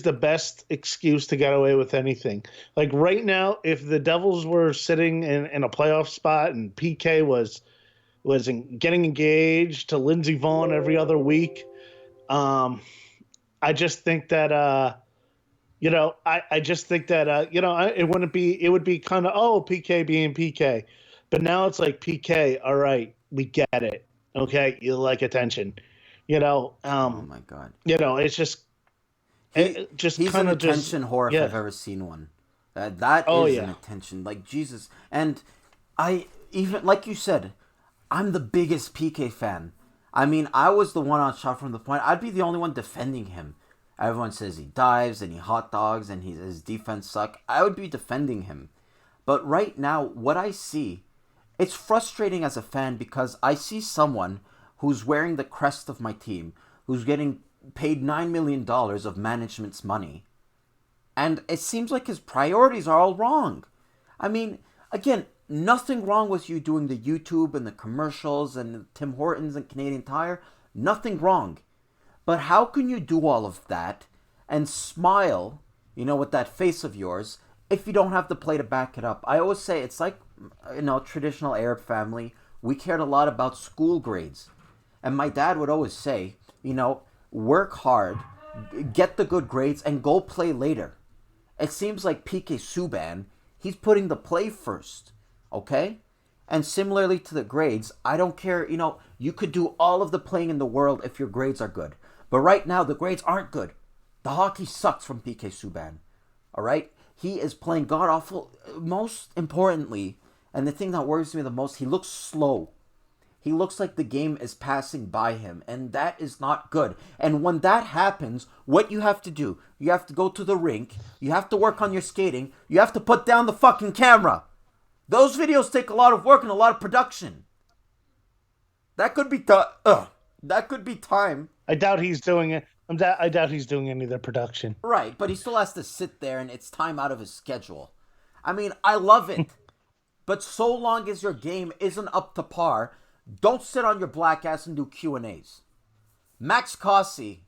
[SPEAKER 4] the best excuse to get away with anything. Like right now, if the Devils were sitting in a playoff spot and PK was getting engaged to Lindsey Vonn every other week, I just think that I just think that it would be kind of PK being PK, but now it's like PK. All right, we get it. Okay, you like attention,
[SPEAKER 1] Oh my God.
[SPEAKER 4] it's just
[SPEAKER 1] He's
[SPEAKER 4] kind
[SPEAKER 1] an
[SPEAKER 4] of just
[SPEAKER 1] attention whore if
[SPEAKER 4] yeah.
[SPEAKER 1] I've ever seen one. That
[SPEAKER 4] Oh,
[SPEAKER 1] is
[SPEAKER 4] yeah.
[SPEAKER 1] an attention, like Jesus. And I even like you said, I'm the biggest PK fan. I mean, I was the one on shot from the point. I'd be the only one defending him. Everyone says he dives and he hot dogs and his defense suck. I would be defending him. But right now, what I see, it's frustrating as a fan because I see someone who's wearing the crest of my team, who's getting paid $9 million of management's money. And it seems like his priorities are all wrong. I mean, again, nothing wrong with you doing the YouTube and the commercials and Tim Hortons and Canadian Tire. Nothing wrong. But how can you do all of that and smile, with that face of yours, if you don't have the play to back it up? I always say it's like, traditional Arab family. We cared a lot about school grades. And my dad would always say, work hard, get the good grades, and go play later. It seems like PK Subban, he's putting the play first, okay? And similarly to the grades, I don't care, you could do all of the playing in the world if your grades are good. But right now, the grades aren't good. The hockey sucks from PK Subban, all right? He is playing god-awful. Most importantly, and the thing that worries me the most, he looks slow. He looks like the game is passing by him, and that is not good. And when that happens, what you have to do, you have to go to the rink, you have to work on your skating, you have to put down the fucking camera. Those videos take a lot of work and a lot of production. That could be that could be time.
[SPEAKER 4] I doubt he's doing it. I doubt he's doing any of the production.
[SPEAKER 1] Right, but he still has to sit there, and it's time out of his schedule. I mean, I love it. But so long as your game isn't up to par, don't sit on your black ass and do Q&As. Max Cossi,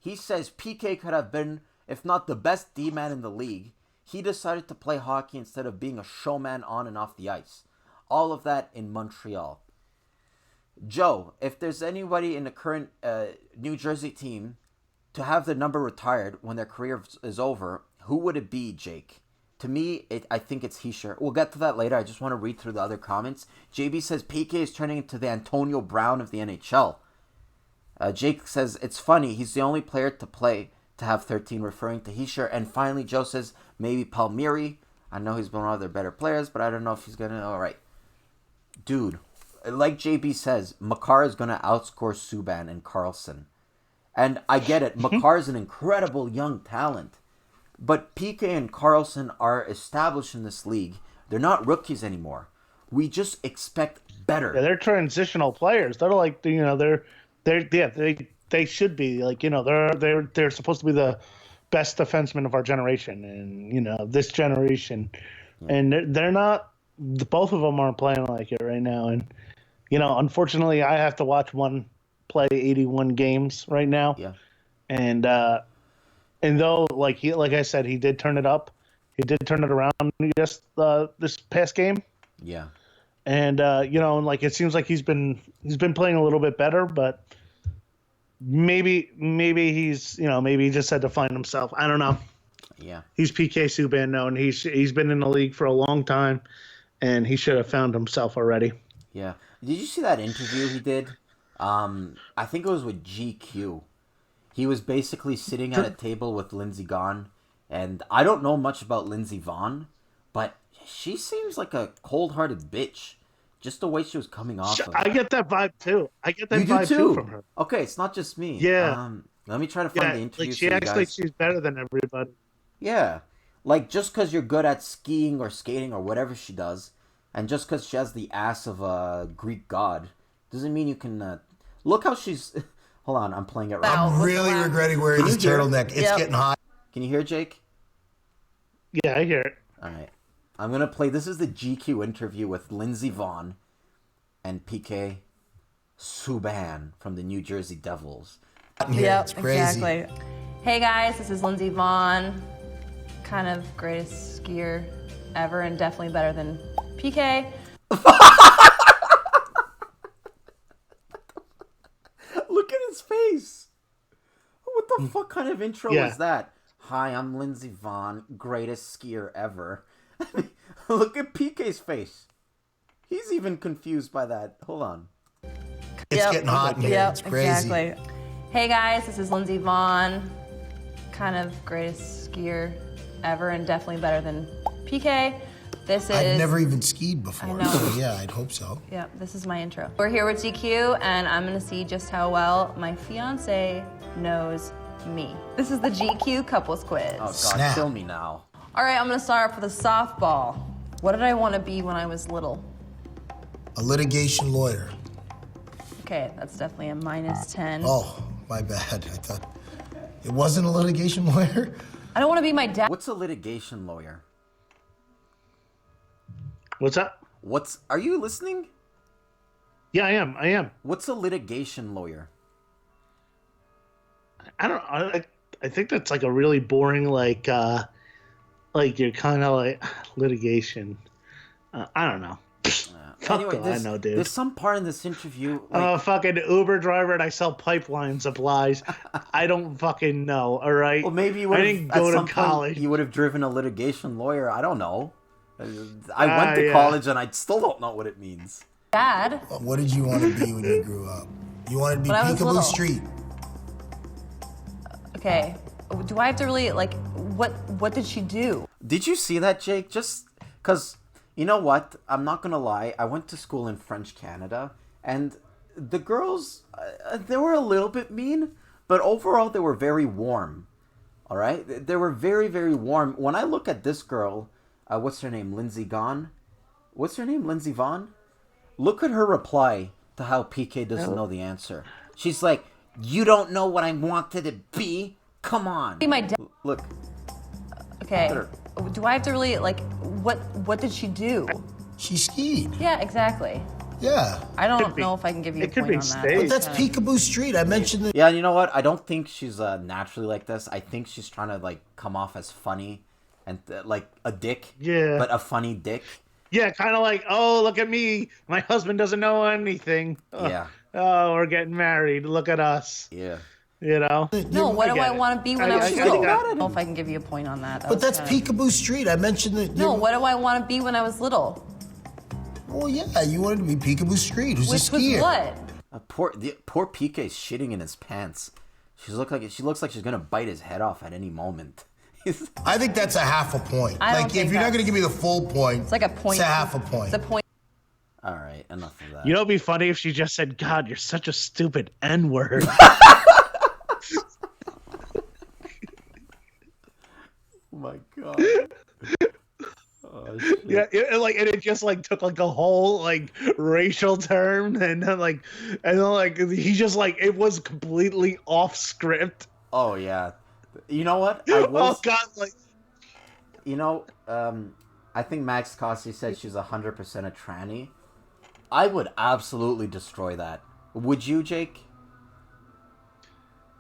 [SPEAKER 1] he says PK could have been, if not the best D-man in the league. He decided to play hockey instead of being a showman on and off the ice. All of that in Montreal. Joe, if there's anybody in the current New Jersey team to have the number retired when their career is over, who would it be, Jake? To me, I think it's Hischier. We'll get to that later. I just want to read through the other comments. JB says PK is turning into the Antonio Brown of the NHL. Jake says, it's funny. He's the only player to have 13, referring to Hischier. And finally, Joe says, maybe Palmieri. I know he's been one of their better players, but I don't know if he's going to... All right. Dude, like JB says, Makar is going to outscore Subban and Carlson. And I get it. Makar is an incredible young talent. But PK and Carlson are established in this league. They're not rookies anymore. We just expect better.
[SPEAKER 4] Yeah, they're transitional players. They're like, they should be like, they're supposed to be the best defensemen of our generation, and this generation, and they're not. Both of them aren't playing like it right now, and unfortunately, I have to watch one play 81 games right now.
[SPEAKER 1] Yeah,
[SPEAKER 4] and though, like I said, he did turn it up. He did turn it around just this past game.
[SPEAKER 1] Yeah.
[SPEAKER 4] And it seems like he's been playing a little bit better, but maybe he's maybe he just had to find himself. I don't know.
[SPEAKER 1] Yeah.
[SPEAKER 4] He's PK Subban now, and he's been in the league for a long time, and he should have found himself already.
[SPEAKER 1] Yeah. Did you see that interview he did? I think it was with GQ. He was basically sitting at a table with Lindsey Vonn, and I don't know much about Lindsey Vonn, but she seems like a cold-hearted bitch. Just the way she was coming off of.
[SPEAKER 4] I get that vibe too. I get that
[SPEAKER 1] you
[SPEAKER 4] vibe
[SPEAKER 1] do
[SPEAKER 4] too from her.
[SPEAKER 1] Okay, it's not just me.
[SPEAKER 4] Yeah.
[SPEAKER 1] Let me try to find the interview.
[SPEAKER 4] Like she acts like she's better than everybody.
[SPEAKER 1] Yeah. Like, just because you're good at skiing or skating or whatever she does, and just because she has the ass of a Greek god, doesn't mean you can... Look how she's... Hold on, I'm playing it right
[SPEAKER 7] Wow.
[SPEAKER 1] now.
[SPEAKER 8] I'm really regretting wearing this turtleneck. It's
[SPEAKER 7] Yep.
[SPEAKER 8] getting hot.
[SPEAKER 1] Can you hear Jake?
[SPEAKER 4] Yeah, I hear it.
[SPEAKER 1] All right. I'm going to play. This is the GQ interview with Lindsey Vonn and PK Subban from the New Jersey Devils.
[SPEAKER 7] Yep,
[SPEAKER 8] It's crazy.
[SPEAKER 7] exactly. Hey guys, this is Lindsey Vonn. Kind of greatest skier ever and definitely better than PK.
[SPEAKER 1] Look at his face. What the fuck kind of intro
[SPEAKER 4] Yeah.
[SPEAKER 1] was that? Hi, I'm Lindsey Vonn, greatest skier ever. Look at PK's face. He's even confused by that. Hold on.
[SPEAKER 8] It's getting hot in here.
[SPEAKER 7] Yep,
[SPEAKER 8] It's crazy.
[SPEAKER 7] exactly. Hey guys, this is Lindsey Vonn. Kind of greatest skier ever and definitely better than PK. This is...
[SPEAKER 8] I've never even skied before,
[SPEAKER 7] I know.
[SPEAKER 8] so yeah, I'd hope so.
[SPEAKER 7] Yep, this is my intro. We're here with GQ, and I'm gonna see just how well my fiance knows me. This is the GQ couples quiz.
[SPEAKER 1] Oh, God,
[SPEAKER 8] Snap.
[SPEAKER 1] kill me now.
[SPEAKER 7] All right, I'm gonna start off with a softball. What did I want to be when I was little?
[SPEAKER 8] A litigation lawyer.
[SPEAKER 7] Okay, that's definitely a -10.
[SPEAKER 8] Oh, my bad. I thought it wasn't a litigation lawyer.
[SPEAKER 7] I don't want to be my dad.
[SPEAKER 1] What's a litigation lawyer?
[SPEAKER 4] What's up?
[SPEAKER 1] Are you listening?
[SPEAKER 4] Yeah, I am.
[SPEAKER 1] What's a litigation lawyer?
[SPEAKER 4] I don't. I think that's like a really boring like you're kind of like litigation. I don't know. Fuck
[SPEAKER 1] Anyway,
[SPEAKER 4] all I know, dude.
[SPEAKER 1] there's some part in this interview.
[SPEAKER 4] I'm a fucking Uber driver and I sell pipeline supplies. I don't fucking know. All right.
[SPEAKER 1] Well, maybe you would
[SPEAKER 4] I
[SPEAKER 1] have,
[SPEAKER 4] didn't
[SPEAKER 1] at
[SPEAKER 4] go
[SPEAKER 1] some
[SPEAKER 4] to
[SPEAKER 1] point,
[SPEAKER 4] college.
[SPEAKER 1] you would have driven a litigation lawyer. I don't know. I went to
[SPEAKER 4] yeah.
[SPEAKER 1] college and I still don't know what it means.
[SPEAKER 7] Dad.
[SPEAKER 8] What did you want to be when you grew up? You wanted to be
[SPEAKER 7] When I was
[SPEAKER 8] Peekaboo
[SPEAKER 7] little.
[SPEAKER 8] Street.
[SPEAKER 7] Okay. Do I have to really like what did she do?
[SPEAKER 1] Did you see that, Jake? Just because, you know what? I'm not going to lie. I went to school in French Canada, and the girls, they were a little bit mean, but overall they were very warm. All right? They were very, very warm. When I look at this girl, what's her name? Lindsey Vonn? What's her name? Lindsey Vonn? Look at her reply to how PK doesn't know the answer. She's like, you don't know what I wanted to be? Come on.
[SPEAKER 7] Be my dad.
[SPEAKER 1] Look.
[SPEAKER 7] Okay.
[SPEAKER 1] Look at
[SPEAKER 7] Do I have to really like what did she do?
[SPEAKER 8] She skied.
[SPEAKER 7] Yeah, exactly.
[SPEAKER 8] Yeah.
[SPEAKER 7] I don't
[SPEAKER 4] Could be-
[SPEAKER 7] know if I can give you a
[SPEAKER 4] it could
[SPEAKER 7] point
[SPEAKER 4] be
[SPEAKER 7] on that.
[SPEAKER 4] staged.
[SPEAKER 8] But that's Peekaboo Street. I mentioned that.
[SPEAKER 1] Yeah, you know what? I don't think she's naturally like this. I think she's trying to like come off as funny and like a dick.
[SPEAKER 4] Yeah.
[SPEAKER 1] But a funny dick.
[SPEAKER 4] Yeah, kind of like, oh, look at me. My husband doesn't know anything.
[SPEAKER 1] Yeah.
[SPEAKER 4] Oh, we're getting married. Look at us.
[SPEAKER 1] Yeah.
[SPEAKER 4] You know?
[SPEAKER 7] No, what do
[SPEAKER 4] get
[SPEAKER 7] I
[SPEAKER 4] it.
[SPEAKER 7] want to be when I was
[SPEAKER 4] I
[SPEAKER 7] little? I
[SPEAKER 4] got
[SPEAKER 7] don't know if I can give you a point on that.
[SPEAKER 8] But that's Peekaboo Street. I mentioned that.
[SPEAKER 7] No, what do I want to be when I was little?
[SPEAKER 8] Well, yeah, you wanted to be Peekaboo Street. Who's
[SPEAKER 7] Which
[SPEAKER 8] a skier?
[SPEAKER 7] was what?
[SPEAKER 1] Poor PK is shitting in his pants. She looks like she's gonna bite his head off at any moment.
[SPEAKER 8] I think that's a half a point.
[SPEAKER 7] I don't
[SPEAKER 8] Like,
[SPEAKER 7] think
[SPEAKER 8] if you're not
[SPEAKER 7] that's-
[SPEAKER 8] going to give me the full point,
[SPEAKER 7] It's like a point.
[SPEAKER 8] it's a half a point.
[SPEAKER 7] It's a point.
[SPEAKER 1] All right, enough of that.
[SPEAKER 4] You know, it'd be funny if she just said, God, you're such a stupid N-word.
[SPEAKER 1] Oh my god. Oh, shit.
[SPEAKER 4] Yeah, and it just like took like a whole like racial term, and then he just like it was completely off script.
[SPEAKER 1] Oh yeah. You know what? I will.
[SPEAKER 4] Oh God, like
[SPEAKER 1] You know, I think Max Costi said she's 100% a tranny. I would absolutely destroy that. Would you, Jake?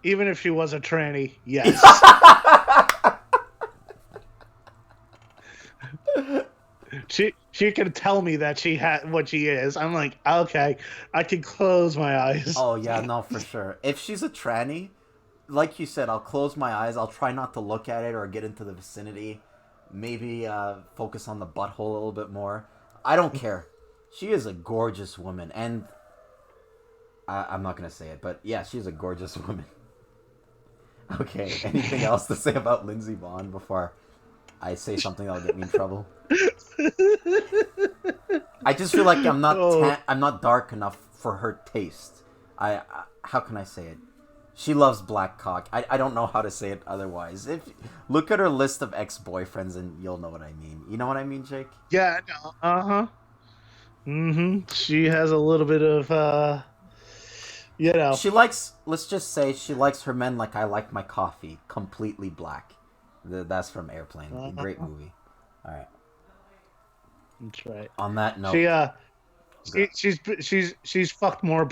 [SPEAKER 4] even if she was a tranny, yes. She can tell me that she had what she is. I'm like, okay, I can close my eyes.
[SPEAKER 1] Oh yeah, no, for sure. If she's a tranny, like you said, I'll close my eyes. I'll try not to look at it or get into the vicinity. Maybe focus on the butthole a little bit more. I don't care. She is a gorgeous woman, and I'm not gonna say it, but yeah, she's a gorgeous woman. Okay, anything else to say about Lindsey Vonn before I say something that'll get me in trouble? I just feel like I'm not dark enough for her taste. How can I say it? She loves black cock. I don't know how to say it otherwise. Look at her list of ex-boyfriends and you'll know what I mean. You know what I mean, Jake?
[SPEAKER 4] Yeah, no, She has a little bit of You know.
[SPEAKER 1] She likes, let's just say, she likes her men like I like my coffee, completely black. That's from Airplane. A great movie. All right.
[SPEAKER 4] That's right.
[SPEAKER 1] On that note,
[SPEAKER 4] she's fucked more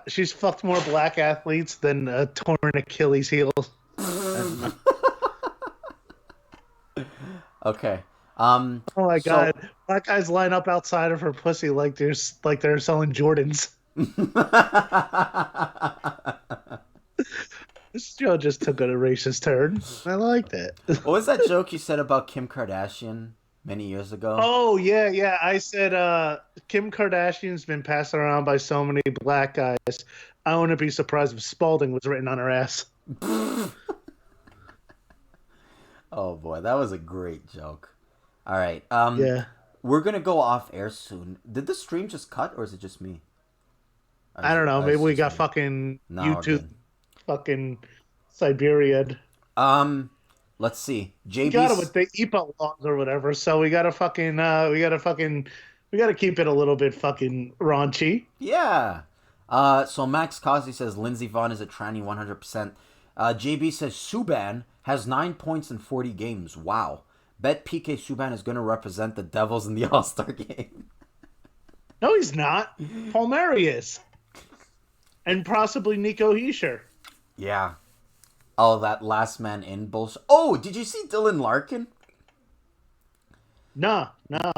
[SPEAKER 4] she's fucked more black athletes than torn Achilles heels.
[SPEAKER 1] okay.
[SPEAKER 4] Oh my god, black guys line up outside of her pussy like they're selling Jordans. This show just took a racist turn. I liked it.
[SPEAKER 1] What was that joke you said about Kim Kardashian many years ago?
[SPEAKER 4] Oh yeah. I said Kim Kardashian's been passed around by so many black guys. I wouldn't be surprised if Spalding was written on her ass.
[SPEAKER 1] Oh boy, that was a great joke. All right.
[SPEAKER 4] Yeah.
[SPEAKER 1] We're gonna go off air soon. Did the stream just cut, or is it just me?
[SPEAKER 4] I don't know. Maybe we got fucking YouTube, fucking Siberian.
[SPEAKER 1] Let's see. JB
[SPEAKER 4] We got it with the EPA laws or whatever. So we gotta keep it a little bit fucking raunchy.
[SPEAKER 1] Yeah. So Max Cosby says Lindsey Vonn is a tranny 100%. JB says Subban has 9 points in 40 games. Wow. Bet PK Subban is going to represent the Devils in the All-Star game.
[SPEAKER 4] No, he's not. Palmieri is. And possibly Nico Hischier.
[SPEAKER 1] Yeah. Oh, that last man in bullshit. Oh, did you see Dylan Larkin?
[SPEAKER 4] Nah.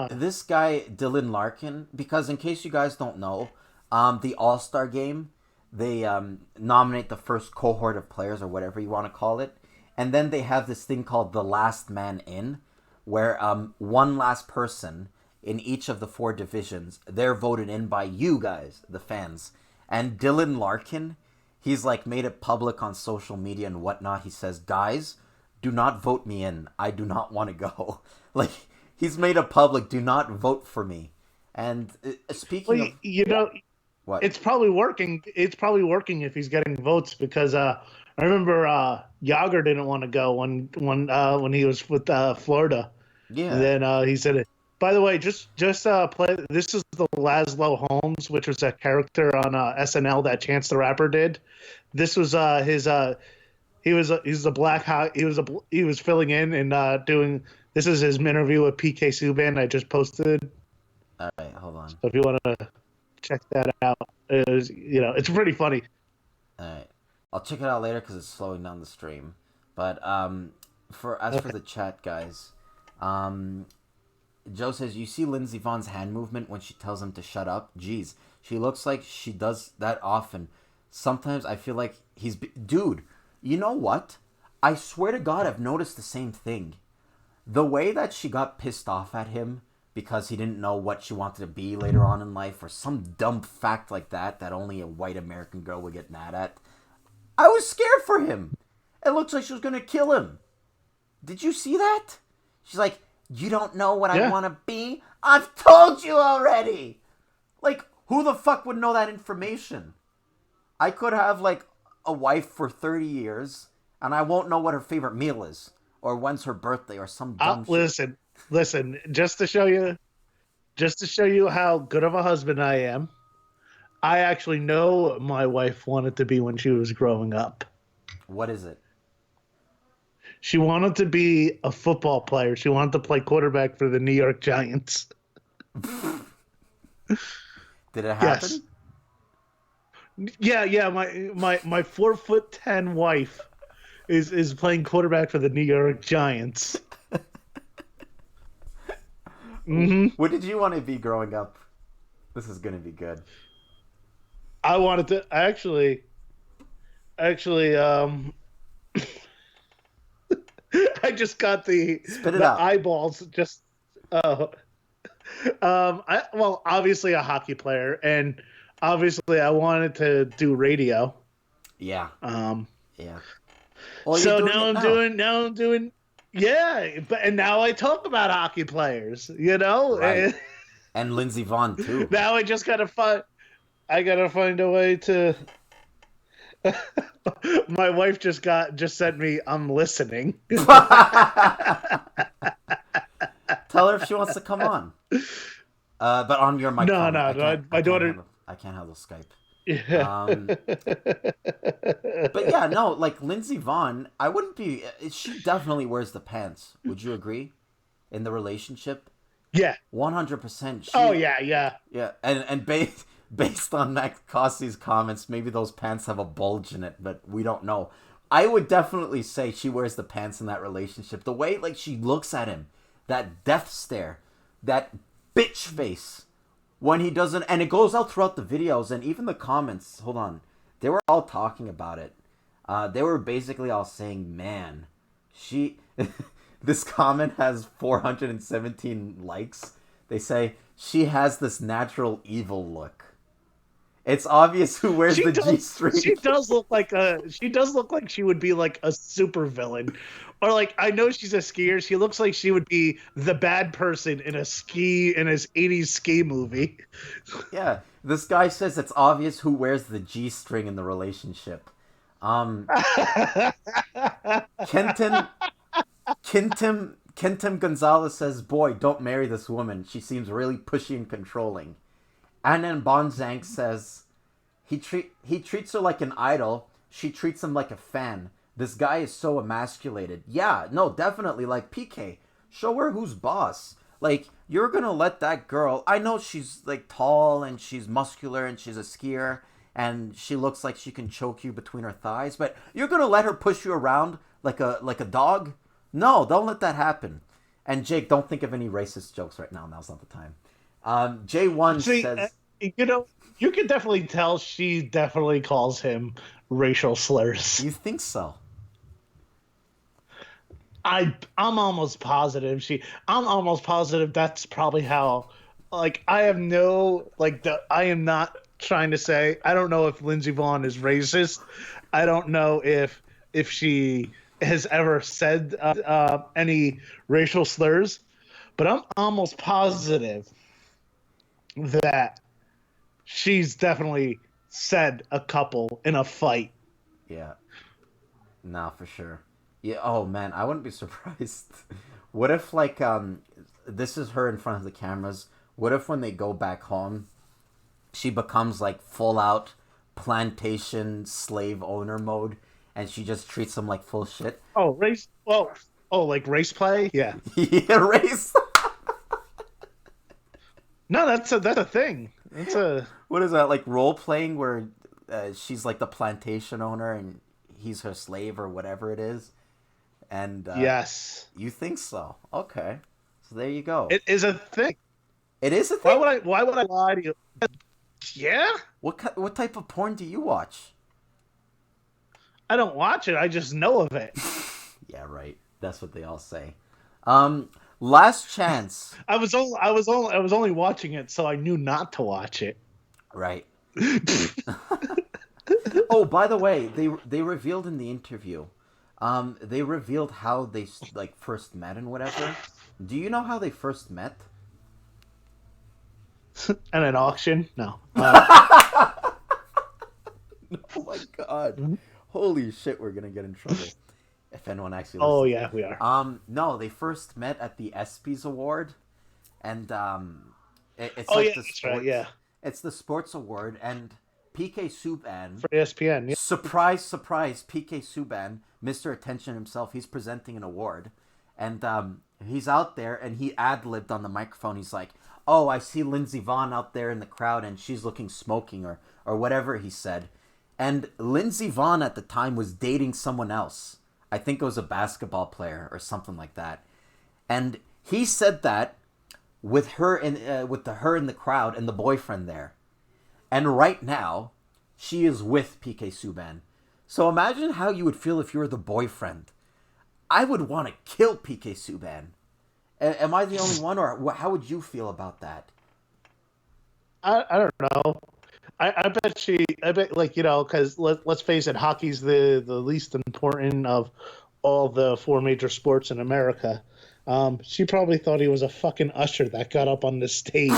[SPEAKER 1] This guy, Dylan Larkin, because in case you guys don't know, the All-Star game, they nominate the first cohort of players or whatever you want to call it. And then they have this thing called the last man in, where one last person in each of the 4 divisions, they're voted in by you guys, the fans. And Dylan Larkin, he's like made it public on social media and whatnot. He says, guys, do not vote me in. I do not want to go. Like, he's made it public, do not vote for me. And speaking of...
[SPEAKER 4] You know,
[SPEAKER 1] what?
[SPEAKER 4] It's probably working. It's probably working if he's getting votes because I remember Yager didn't want to go when he was with Florida.
[SPEAKER 1] Yeah.
[SPEAKER 4] And then he said it. By the way, just play. This is the Laszlo Holmes, which was a character on SNL that Chance the Rapper did. This was his. He was a black. He was filling in and doing. This is his interview with PK Subban. I just posted.
[SPEAKER 1] All right, hold on.
[SPEAKER 4] So if you want to check that out, it's pretty funny.
[SPEAKER 1] All right, I'll check it out later because it's slowing down the stream. But for the chat, guys, Joe says you see Lindsey Vonn's hand movement when she tells him to shut up. Jeez, she looks like she does that often. Sometimes I feel like dude. You know what? I swear to God, I've noticed the same thing. The way that she got pissed off at him because he didn't know what she wanted to be later on in life, or some dumb fact like that only a white American girl would get mad at. I was scared for him. It looks like she was going to kill him. Did you see that? She's like, you don't know what I want to be? I've told you already. Like, who the fuck would know that information? I could have, like, a wife for 30 years, and I won't know what her favorite meal is, or when's her birthday, or some dumb shit.
[SPEAKER 4] Listen, just to show you how good of a husband I am, I actually know what my wife wanted to be when she was growing up.
[SPEAKER 1] What is it?
[SPEAKER 4] She wanted to be a football player. She wanted to play quarterback for the New York Giants.
[SPEAKER 1] Did it happen?
[SPEAKER 4] Yes. Yeah. My 4'10" wife is playing quarterback for the New York Giants. Mm-hmm.
[SPEAKER 1] What did you want to be growing up? This is gonna be good.
[SPEAKER 4] I wanted to actually. I just got the eyeballs. Just obviously a hockey player, and obviously I wanted to do radio.
[SPEAKER 1] Yeah.
[SPEAKER 4] Yeah.
[SPEAKER 1] Well,
[SPEAKER 4] so now I'm doing. Yeah, and now I talk about hockey players.
[SPEAKER 1] Right. And Lindsey Vonn too.
[SPEAKER 4] Now I just gotta find a way to. My wife just sent me. I'm listening.
[SPEAKER 1] Tell her if she wants to come on. But on your microphone.
[SPEAKER 4] No. My daughter.
[SPEAKER 1] I can't handle Skype.
[SPEAKER 4] Yeah.
[SPEAKER 1] But yeah, no, like Lindsey Vaughn, I wouldn't be. She definitely wears the pants. Would you agree? In the relationship,
[SPEAKER 4] Yeah.
[SPEAKER 1] 100%.
[SPEAKER 4] Oh
[SPEAKER 1] She,
[SPEAKER 4] yeah, yeah.
[SPEAKER 1] yeah, and based on Max Cossey's comments, maybe those pants have a bulge in it, but we don't know. I would definitely say she wears the pants in that relationship. The way like she looks at him, that death stare, that bitch face when he doesn't, and it goes out throughout the videos and even the comments. Hold on, they were all talking about it. They were basically all saying, "Man, she." This comment has 417 likes. They say she has this natural evil look. It's obvious who wears the G-string.
[SPEAKER 4] She does look like she would be like a supervillain. Or like I know she's a skier. She looks like she would be the bad person in his 80s ski movie.
[SPEAKER 1] Yeah, this guy says it's obvious who wears the G-string in the relationship. Kentim Gonzalez says, "Boy, don't marry this woman. She seems really pushy and controlling." And then Bonzang says, he treats her like an idol. She treats him like a fan. This guy is so emasculated." Yeah, no, definitely. Like, PK, show her who's boss. Like, you're gonna let that girl. I know she's like tall and she's muscular and she's a skier and she looks like she can choke you between her thighs, but you're gonna let her push you around like a dog? No, don't let that happen. And Jake, don't think of any racist jokes right now. Now's not the time. J1 says,
[SPEAKER 4] you can definitely tell she definitely calls him racial slurs.
[SPEAKER 1] "You think so?"
[SPEAKER 4] I'm almost positive that's probably how. Like, I have no I am not trying to say. I don't know if Lindsey Vaughn is racist. I don't know if she has ever said any racial slurs, but I'm almost positive that she's definitely said a couple in a fight.
[SPEAKER 1] Yeah. Nah, for sure. Yeah. Oh man, I wouldn't be surprised. What if like this is her in front of the cameras? What if when they go back home, she becomes like full out plantation slave owner mode, and she just treats him like full shit?
[SPEAKER 4] Oh, race. Like race play? Yeah.
[SPEAKER 1] Yeah, race.
[SPEAKER 4] No, that's a thing. That's a.
[SPEAKER 1] What is that, like role playing where she's like the plantation owner and he's her slave or whatever it is? And
[SPEAKER 4] yes,
[SPEAKER 1] you think so? Okay, so there you go.
[SPEAKER 4] It is a thing.
[SPEAKER 1] It is a thing.
[SPEAKER 4] Why would I lie to you? Yeah.
[SPEAKER 1] What type of porn do you watch?
[SPEAKER 4] I don't watch it. I just know of it.
[SPEAKER 1] Yeah, right. That's what they all say. Last chance.
[SPEAKER 4] I was only watching it, so I knew not to watch it.
[SPEAKER 1] Right. Oh, by the way, they revealed in the interview. They revealed how they like first met and whatever. Do you know how they first met?
[SPEAKER 4] At an auction? No.
[SPEAKER 1] Oh my god! Holy shit, we're gonna get in trouble if anyone actually listens.
[SPEAKER 4] Oh yeah, we are.
[SPEAKER 1] No, they first met at the ESPYs award, and it's
[SPEAKER 4] oh
[SPEAKER 1] like
[SPEAKER 4] yeah,
[SPEAKER 1] the
[SPEAKER 4] that's
[SPEAKER 1] sports,
[SPEAKER 4] right. Yeah.
[SPEAKER 1] It's the sports award, and PK Subban
[SPEAKER 4] For ESPN. Yeah.
[SPEAKER 1] Surprise, surprise! PK Subban, Mr. Attention himself, he's presenting an award, and he's out there, and he ad-libbed on the microphone. He's like, "Oh, I see Lindsey Vaughn out there in the crowd, and she's looking smoking," or whatever he said. And Lindsey Vaughn at the time was dating someone else. I think it was a basketball player or something like that. And he said that with her in her in the crowd and the boyfriend there. And right now, she is with PK Subban. So imagine how you would feel if you were the boyfriend. I would want to kill PK Subban. Am I the only one, or how would you feel about that?
[SPEAKER 4] I don't know. I bet like, because let's face it, hockey's the least important of all the four major sports in America. She probably thought he was a fucking usher that got up on the stage.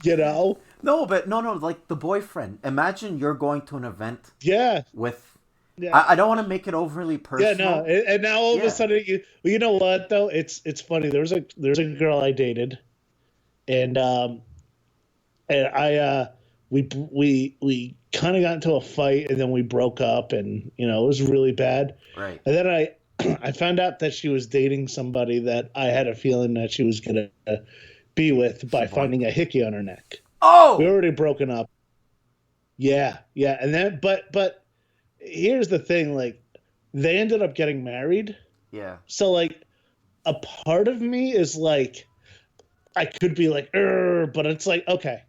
[SPEAKER 1] No, but no, like the boyfriend. Imagine you're going to an event.
[SPEAKER 4] Yeah.
[SPEAKER 1] With.
[SPEAKER 4] Yeah.
[SPEAKER 1] I don't want to make it overly personal.
[SPEAKER 4] Yeah, no, and now all of a sudden you know what though? It's funny. There's a girl I dated, and I we kind of got into a fight, and then we broke up, and it was really bad.
[SPEAKER 1] Right.
[SPEAKER 4] And then I found out that she was dating somebody that I had a feeling that she was gonna be with by finding a hickey on her neck.
[SPEAKER 1] Oh,
[SPEAKER 4] We already broken up. Yeah, and then but here's the thing, like they ended up getting married.
[SPEAKER 1] yeah.
[SPEAKER 4] So like a part of me is like I could be like, but it's like, okay,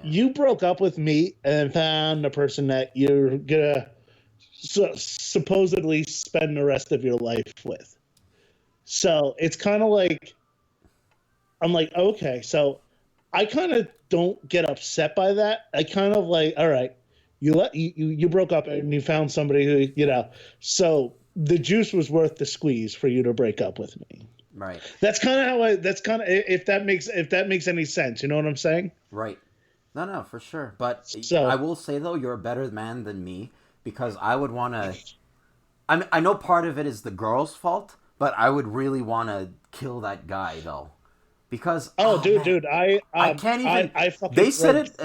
[SPEAKER 4] you broke up with me and found a person that you're gonna supposedly spend the rest of your life with. So it's kind of like, I'm like, okay, so I kind of don't get upset by that. I kind of like, all right, you broke up and you found somebody who, so the juice was worth the squeeze for you to break up with me.
[SPEAKER 1] Right.
[SPEAKER 4] That's kind of how if that makes any sense, you know what I'm saying?
[SPEAKER 1] Right. No, for sure. But
[SPEAKER 4] So,
[SPEAKER 1] I will say though, you're a better man than me because I would want to. I know part of it is the girl's fault, but I would really want to kill that guy though, because
[SPEAKER 4] dude, I
[SPEAKER 1] can't even.
[SPEAKER 4] I fucking
[SPEAKER 1] They said
[SPEAKER 4] it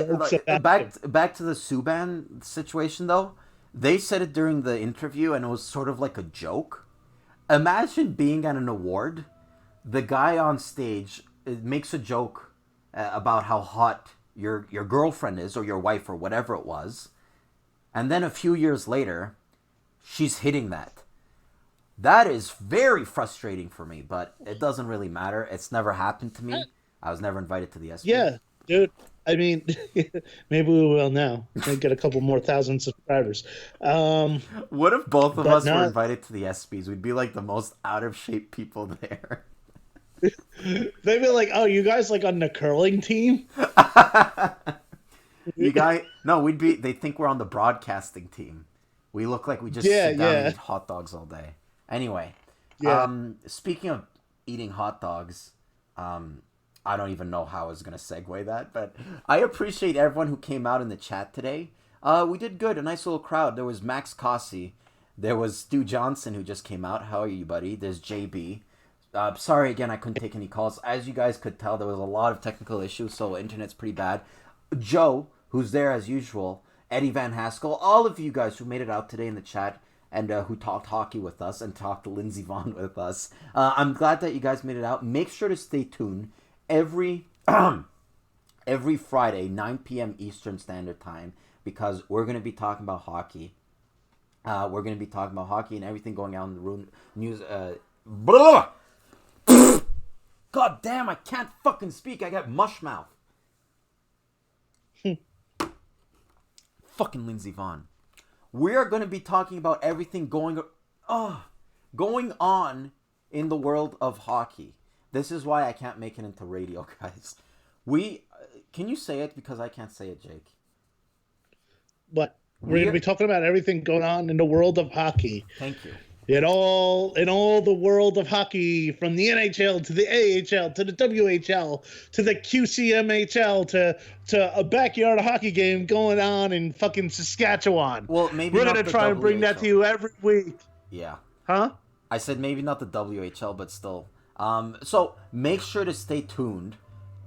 [SPEAKER 1] back to the Subban situation though. They said it during the interview, and it was sort of like a joke. Imagine being at an award, the guy on stage makes a joke about how hot your girlfriend is or your wife or whatever it was, and then a few years later, she's hitting that. That is very frustrating for me, but it doesn't really matter. It's never happened to me. I was never invited to the SB.
[SPEAKER 4] Yeah, dude. I mean, maybe we will now. We'll get a couple more thousand subscribers.
[SPEAKER 1] What if both of us were invited to the SBs? We'd be like the most out of shape people there.
[SPEAKER 4] They'd be like, "Oh, you guys like on the curling team?"
[SPEAKER 1] We'd be. They think we're on the broadcasting team. We look like we just sit down and eat hot dogs all day. Anyway, speaking of eating hot dogs, I don't even know how I was going to segue that, but I appreciate everyone who came out in the chat today. We did good, a nice little crowd. There was Max Cossey. There was Stu Johnson who just came out. How are you, buddy? There's JB. Sorry again, I couldn't take any calls. As you guys could tell, there was a lot of technical issues, so internet's pretty bad. Joe, who's there as usual. Eddie Van Haskell. All of you guys who made it out today in the chat and who talked hockey with us and talked Lindsey Vaughn with us. I'm glad that you guys made it out. Make sure to stay tuned. Every Friday, 9 p.m. Eastern Standard Time, because we're going to be talking about hockey. We're going to be talking about hockey and everything going on in the news. Blah! God damn, I can't fucking speak. I got mush mouth. Fucking Lindsey Vaughn. We are going to be talking about everything going on in the world of hockey. This is why I can't make it into radio, guys. Can you say it? Because I can't say it, Jake.
[SPEAKER 4] What? We're going to be talking about everything going on in the world of hockey.
[SPEAKER 1] Thank you.
[SPEAKER 4] In all the world of hockey, from the NHL to the AHL to the WHL to the QCMHL to a backyard hockey game going on in fucking Saskatchewan.
[SPEAKER 1] Well, maybe
[SPEAKER 4] we're
[SPEAKER 1] not
[SPEAKER 4] gonna try and bring that to you every week.
[SPEAKER 1] Yeah.
[SPEAKER 4] Huh?
[SPEAKER 1] I said maybe not the WHL, but still. So make sure to stay tuned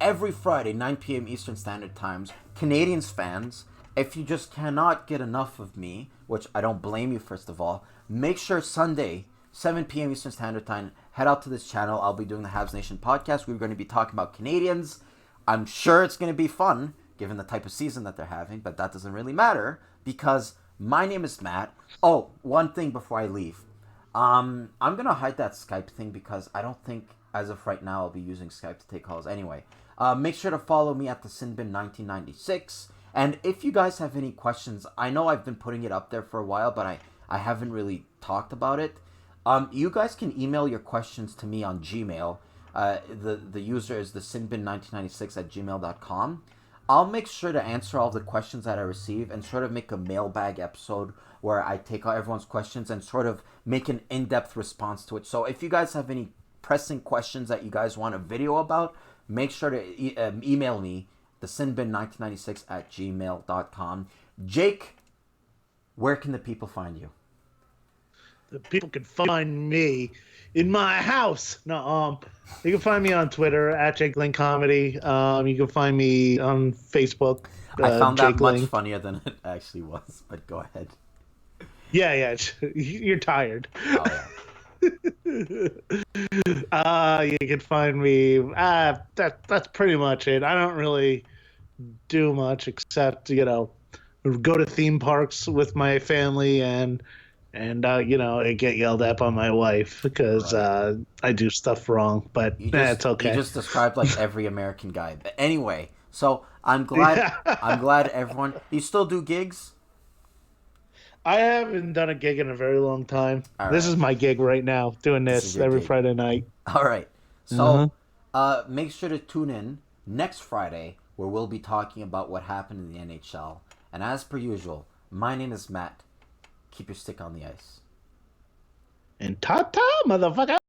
[SPEAKER 1] every Friday, 9 p.m. Eastern Standard Times. Canadiens fans, if you just cannot get enough of me, which I don't blame you, first of all, make sure Sunday, 7 p.m. Eastern Standard Time, head out to this channel. I'll be doing the Habs Nation podcast. We're going to be talking about Canadiens. I'm sure it's going to be fun, given the type of season that they're having, but that doesn't really matter, because my name is Matt. Oh, one thing before I leave. I'm going to hide that Skype thing, because I don't think, as of right now, I'll be using Skype to take calls. Anyway, make sure to follow me at the Sinbin1996. And if you guys have any questions, I know I've been putting it up there for a while, but I haven't really talked about it. You guys can email your questions to me on Gmail. The user is the Sinbin1996 at gmail.com. I'll make sure to answer all the questions that I receive and sort of make a mailbag episode where I take out everyone's questions and sort of make an in-depth response to it. So if you guys have any pressing questions that you guys want a video about, make sure to email me, the Sinbin1996 at gmail.com. Jake, where can the people find you?
[SPEAKER 4] people can find me in my house. No, you can find me on Twitter at Jake Link Comedy. You can find me on Facebook.
[SPEAKER 1] I found that
[SPEAKER 4] Jake
[SPEAKER 1] much
[SPEAKER 4] Link.
[SPEAKER 1] funnier than it actually was, but go ahead.
[SPEAKER 4] Yeah, you're tired.
[SPEAKER 1] Oh,
[SPEAKER 4] You can find me. That's pretty much it. I don't really do much except go to theme parks with my family and I get yelled at by my wife because I do stuff wrong. But it's okay.
[SPEAKER 1] You just described like every American guy. But anyway, so I'm glad. I'm glad everyone. You still do gigs?
[SPEAKER 4] I haven't done a gig in a very long time.
[SPEAKER 1] All
[SPEAKER 4] This
[SPEAKER 1] right.
[SPEAKER 4] is my gig right now, doing
[SPEAKER 1] This
[SPEAKER 4] this
[SPEAKER 1] is your
[SPEAKER 4] every
[SPEAKER 1] gig.
[SPEAKER 4] Friday night.
[SPEAKER 1] All right. So, make sure to tune in next Friday where we'll be talking about what happened in the NHL. And as per usual, my name is Matt. Keep your stick on the ice.
[SPEAKER 4] And ta-ta, motherfucker!